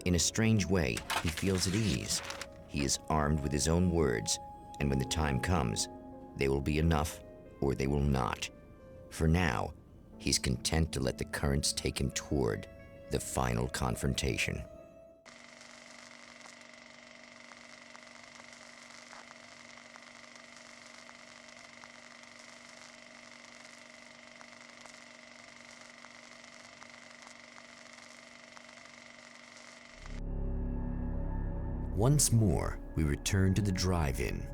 In a strange way, he feels at ease. He is armed with his own words, and when the time comes, they will be enough or they will not. For now, he's content to let the currents take him toward the final confrontation. Once more, we return to the drive-in.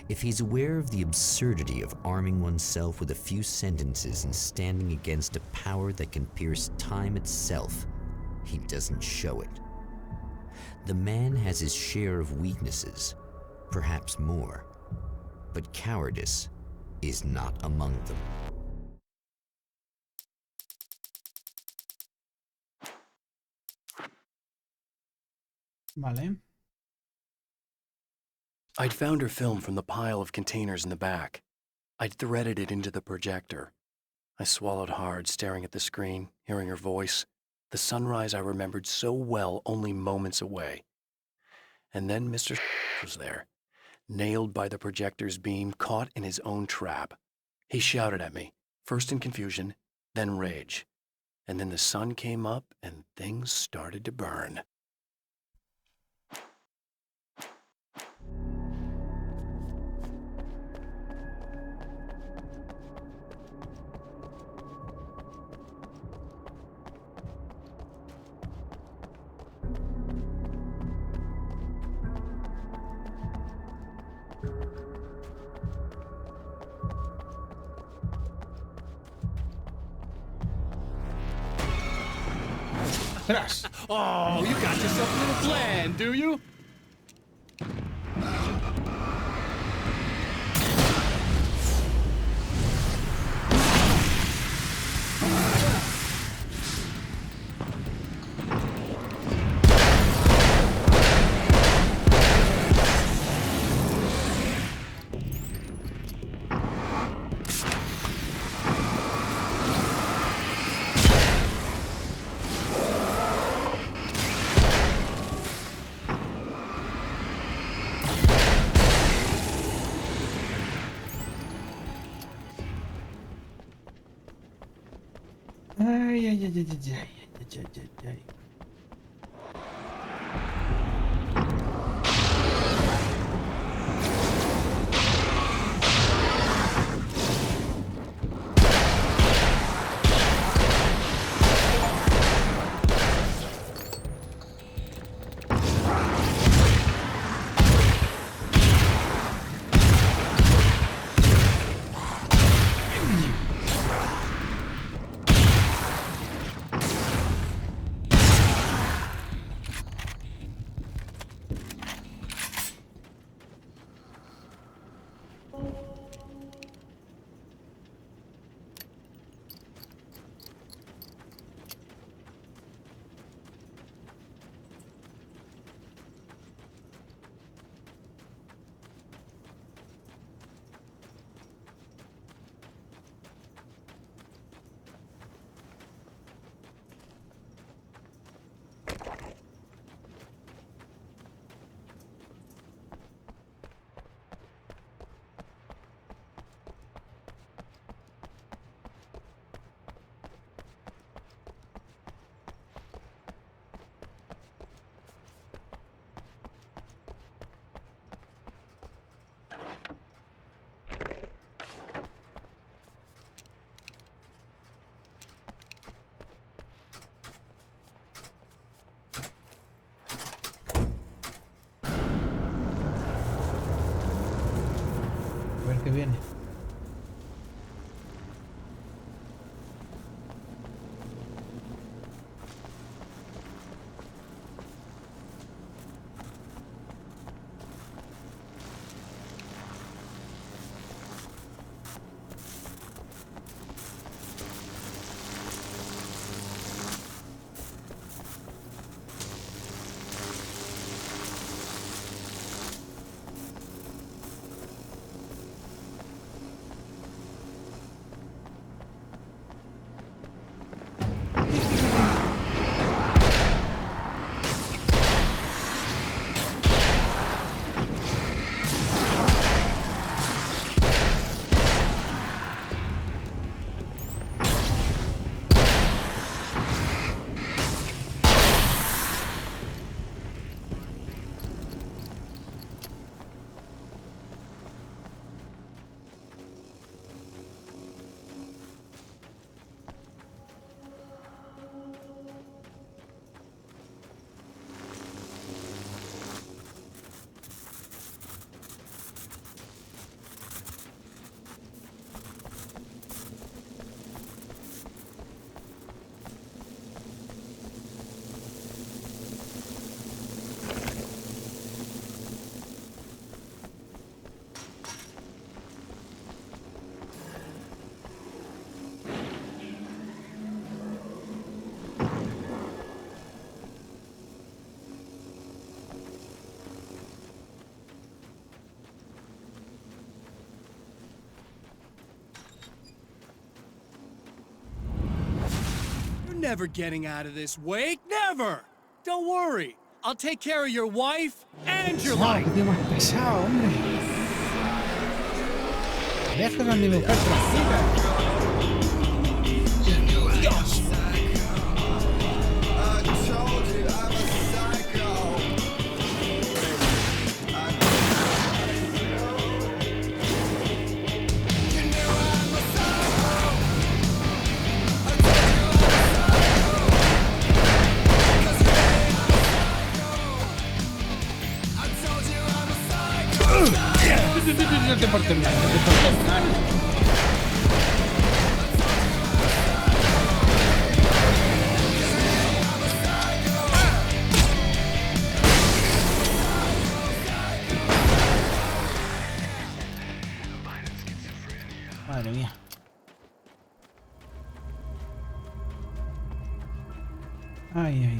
If he's aware of the absurdity of arming oneself with a few sentences and standing against a power that can pierce time itself, he doesn't show it. The man has his share of weaknesses, perhaps more, but cowardice is not among them. Vale. I'd found her film from the pile of containers in the back. I'd threaded it into the projector. I swallowed hard, staring at the screen, hearing her voice, the sunrise I remembered so well only moments away. And then Mr. was there, nailed by the projector's beam, caught in his own trap. He shouted at me, first in confusion, then rage. And then the sun came up and things started to burn. ¡Tras! Oh, you got yourself a little plan, do you? Ay, ay, ay, ay, ay, ay, ay, ay, ay. A ver qué viene. never getting out of this, Wake. Never! Don't worry. I'll take care of your wife and your life. Qué más pesado, hombre. Deja a mi mujer tranquila. No te portes mal, no te portes mal. Madre mía. Ay, ay.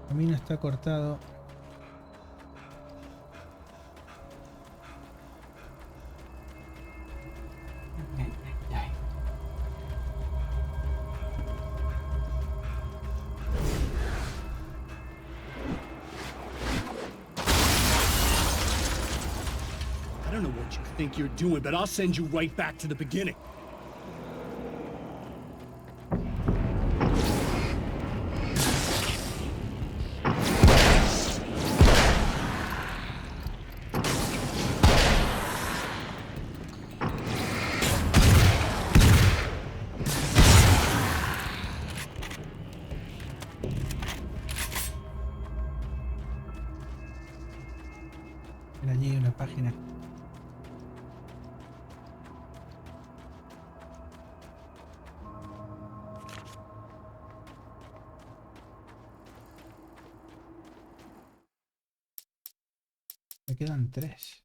El camino está cortado. I don't know what you think you're doing, but I'll send you right back to the beginning. Mira, allí hay una página. Me quedan 3.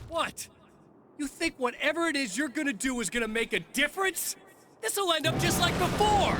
What? You think whatever it is you're gonna do is gonna make a difference? This'll end up just like before!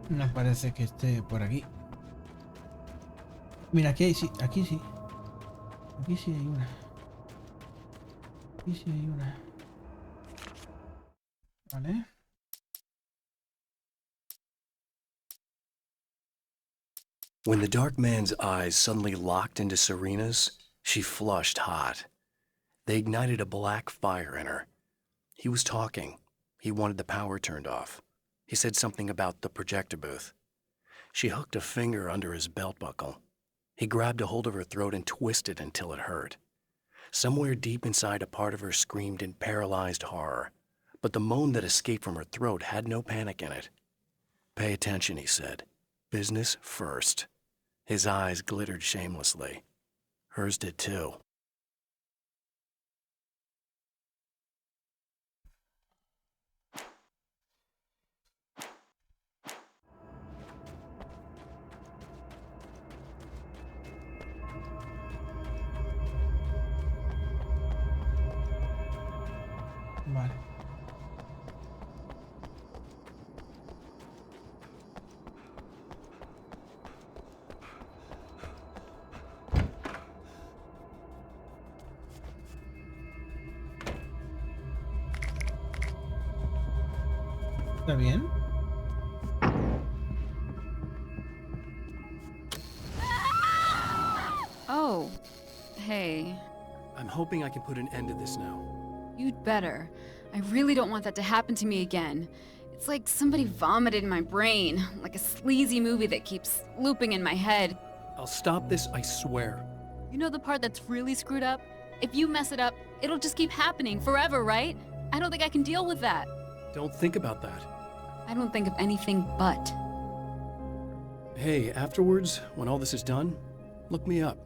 No parece que esté por aquí. Mira, aquí sí, aquí sí. Aquí sí hay una. Aquí sí hay una. Vale. When the dark man's eyes suddenly locked into Serena's, she flushed hot. They ignited a black fire in her. He was talking. He wanted the power turned off. He said something about the projector booth. She hooked a finger under his belt buckle. He grabbed a hold of her throat and twisted until it hurt. Somewhere deep inside, a part of her screamed in paralyzed horror, but the moan that escaped from her throat had no panic in it. "Pay attention," he said. "Business first." His eyes glittered shamelessly. Hers did too. Vale. ¿Está bien? Oh, hey. I'm hoping I can put an end to this now. You'd better. I really don't want that to happen to me again. It's like somebody vomited in my brain, like a sleazy movie that keeps looping in my head. I'll stop this, I swear. You know the part that's really screwed up? If you mess it up, it'll just keep happening forever, right? I don't think I can deal with that. Don't think about that. I don't think of anything but. Hey, afterwards, when all this is done, look me up.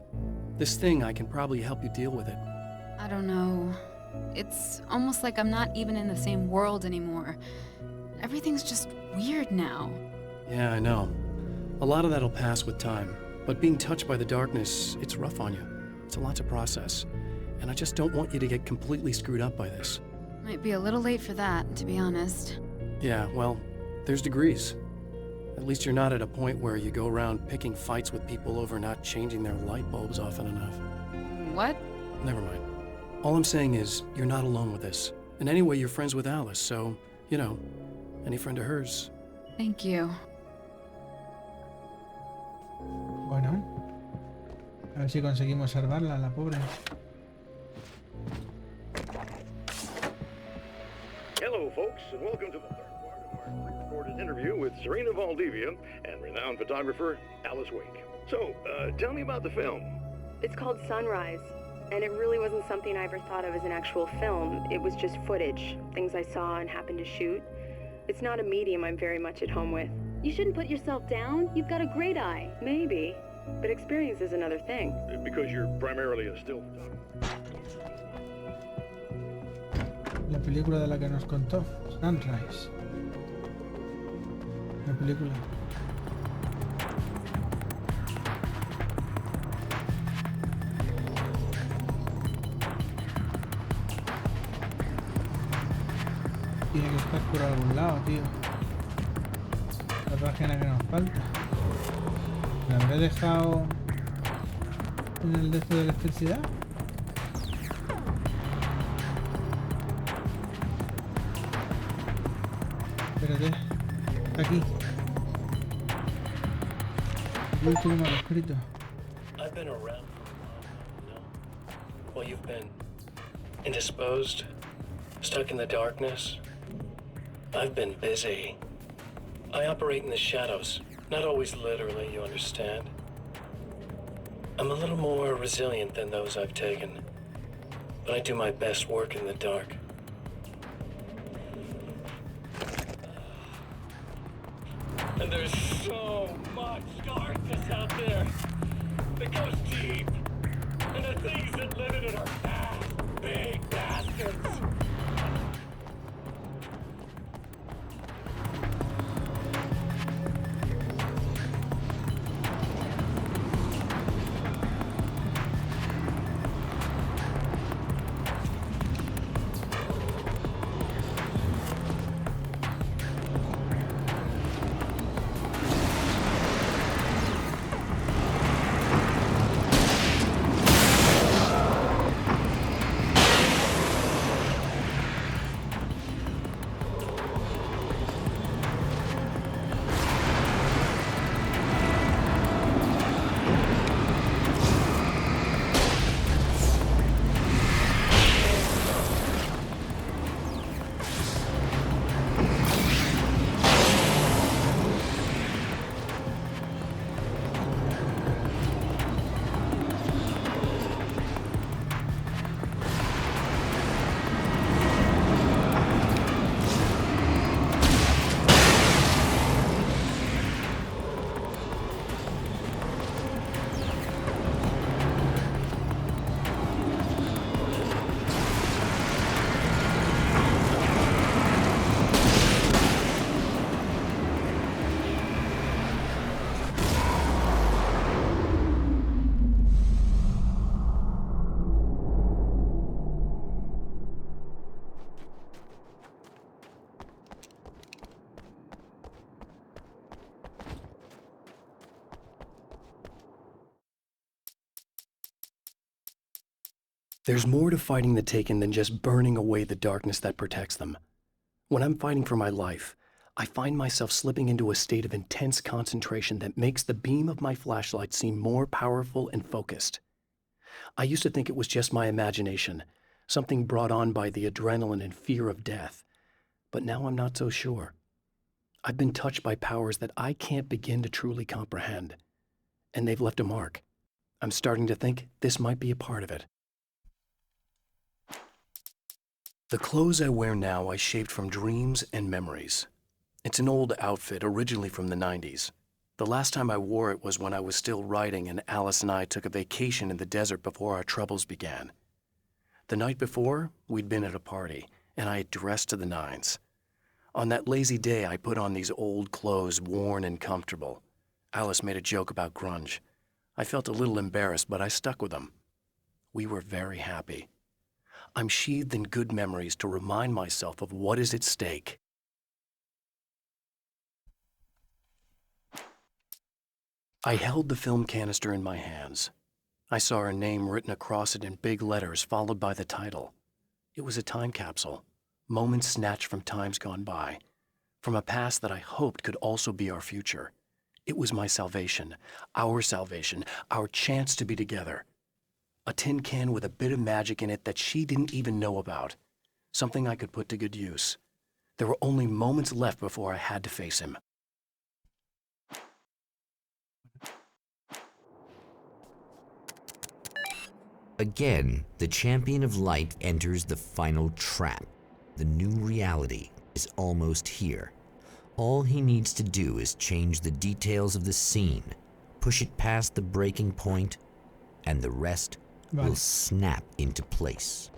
This thing, I can probably help you deal with it. I don't know. It's almost like I'm not even in the same world anymore. Everything's just weird now. Yeah, I know. A lot of that'll pass with time. But being touched by the darkness, it's rough on you. It's a lot to process. And I just don't want you to get completely screwed up by this. Might be a little late for that, to be honest. Yeah, well, there's degrees. At least you're not at a point where you go around picking fights with people over not changing their light bulbs often enough. What? Never mind. All I'm saying is, you're not alone with this. And anyway, you're friends with Alice, so, you know, any friend of hers. Thank you. Bueno. A ver si conseguimos salvarla, la pobre. Hello, folks, and welcome to the third part of our pre-recorded interview with Serena Valdivia and renowned photographer Alice Wake. So, tell me about the film. It's called Sunrise, and it really wasn't something I ever thought of as an actual film. It was just footage, things I saw and happened to shoot. It's not a medium I'm very much at home with. You shouldn't put yourself down. You've got a great eye. Maybe, but experience is another thing. Because you're primarily a still photographer. La película de la que nos contó, Sunrise. La película. Tiene que estar por algún lado, tío. La página que nos falta. ¿La habré dejado en el deseo de electricidad? Espérate. Está aquí. El último manuscrito. I've been around, you know? Well, you've been indisposed, stuck in the darkness. I've been busy. I operate in the shadows, not always literally, you understand? I'm a little more resilient than those I've taken, but I do my best work in the dark. And there's so much darkness out there that goes deep, and the things that live in it are fast, big bastards. There's more to fighting the Taken than just burning away the darkness that protects them. When I'm fighting for my life, I find myself slipping into a state of intense concentration that makes the beam of my flashlight seem more powerful and focused. I used to think it was just my imagination, something brought on by the adrenaline and fear of death, but now I'm not so sure. I've been touched by powers that I can't begin to truly comprehend, and they've left a mark. I'm starting to think this might be a part of it. The clothes I wear now I shaped from dreams and memories. It's an old outfit, originally from the 90s. The last time I wore it was when I was still writing and Alice and I took a vacation in the desert before our troubles began. The night before, we'd been at a party, and I had dressed to the nines. On that lazy day, I put on these old clothes, worn and comfortable. Alice made a joke about grunge. I felt a little embarrassed, but I stuck with them. We were very happy. I'm sheathed in good memories to remind myself of what is at stake. I held the film canister in my hands. I saw her name written across it in big letters, followed by the title. It was a time capsule, moments snatched from times gone by, from a past that I hoped could also be our future. It was my salvation, our chance to be together. A tin can with a bit of magic in it that she didn't even know about, something I could put to good use. There were only moments left before I had to face him. Again, the champion of light enters the final trap. The new reality is almost here. All he needs to do is change the details of the scene, push it past the breaking point, and the rest will snap into place.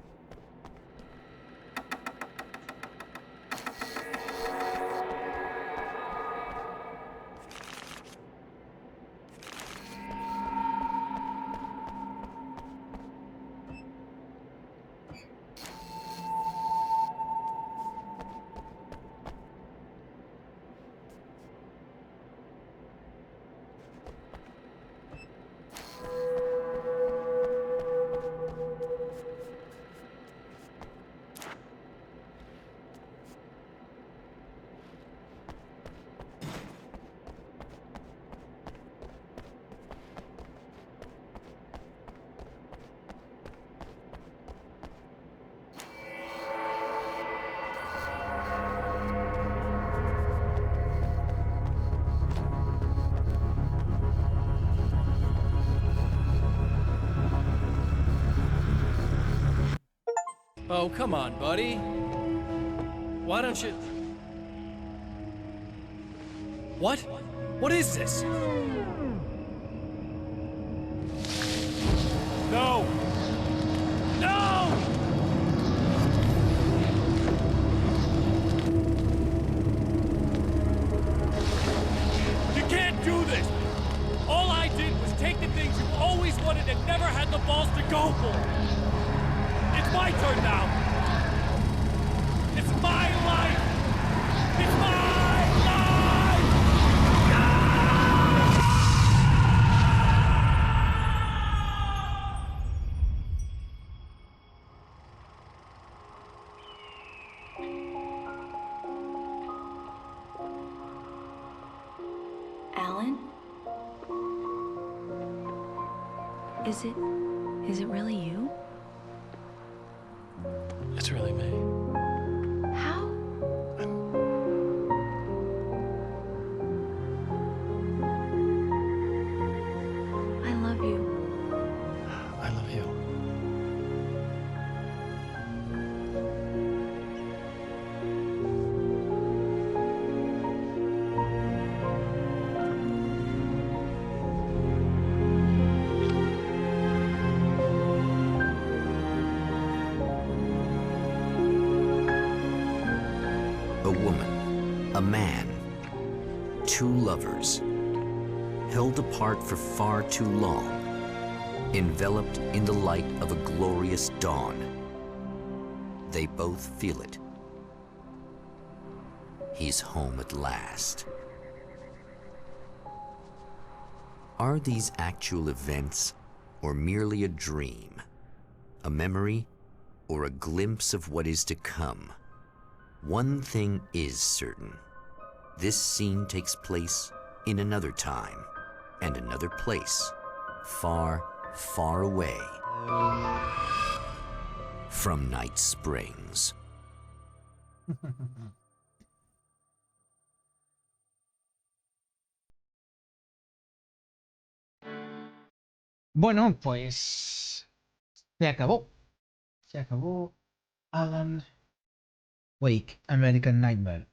Oh, come on, buddy. Why don't you... What? What is this? No! No! You can't do this! All I did was take the things you always wanted and never had the balls to go for! It's my turn now! It's my life! It's my life! Alan? Is it really you? It's really me. How? I love you. I love you. A woman, a man, two lovers, held apart for far too long, enveloped in the light of a glorious dawn. They both feel it. He's home at last. Are these actual events or merely a dream? a memory, or a glimpse of what is to come. One thing is certain. This scene takes place in another time and another place, far, far away from Night Springs. Bueno, pues se acabó. Se acabó Alan Wake, American Nightmare.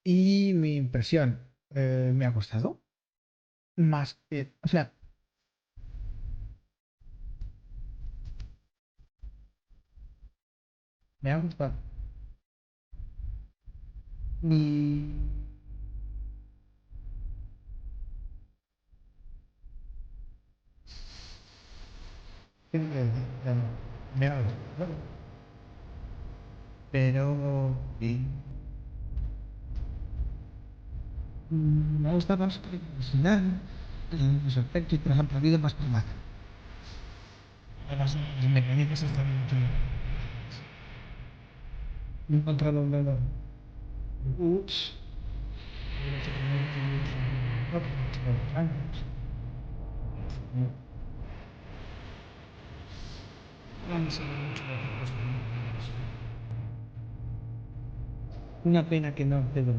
Y mi impresión, me ha gustado. Más que, o sea, me ha gustado. Y me ha gustado. Pero me ha gustado más que el final, en los aspectos, por ejemplo, ha habido más combate. Además, los mecanismos están mucho. He encontrado un lado. Ups. Una pena que no te lo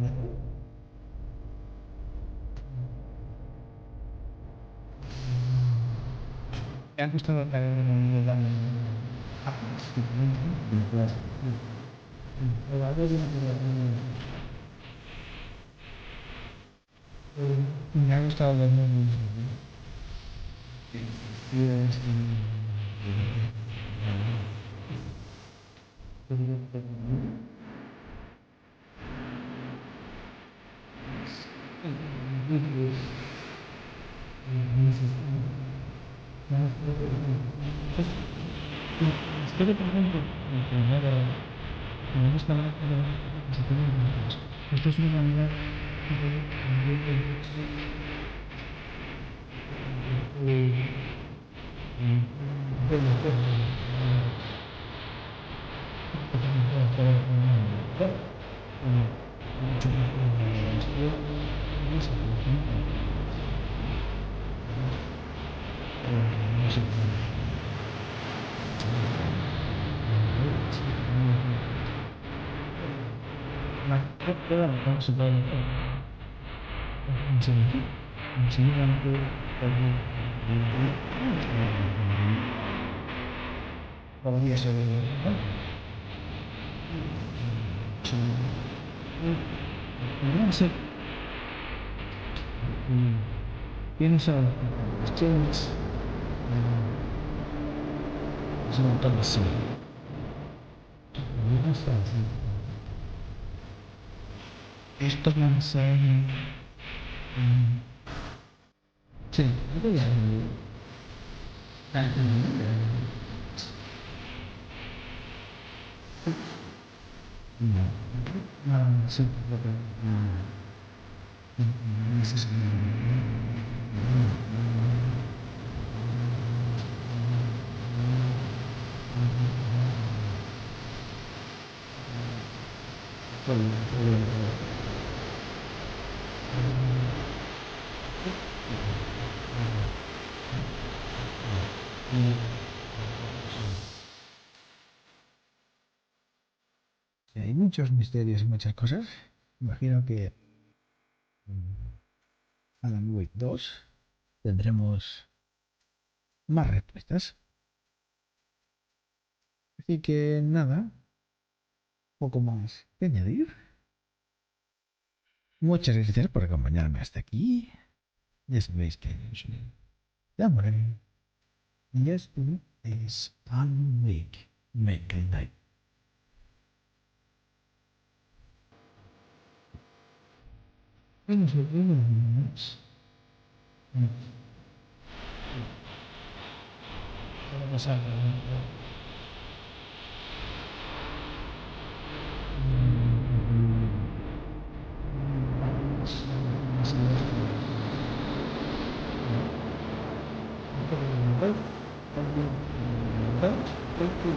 me ha gustado la me ha gustado la espero por ejemplo me gusta más que se tienen esto es una manera podría ser no sé pienso ustedes es un montón de sí no sé esto me hace sí no sí hay muchos misterios y muchas cosas. Imagino que Alan Wake 2 tendremos más respuestas. Así que nada, poco más que añadir. Muchas gracias por acompañarme hasta aquí. Ya sabéis que te amaré. Y esto es Alan Wake, Make a Night. Vamos a ver. Hasta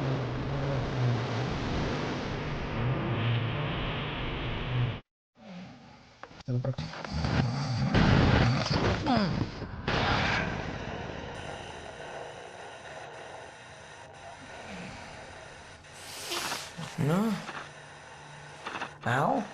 la próxima. No. Al?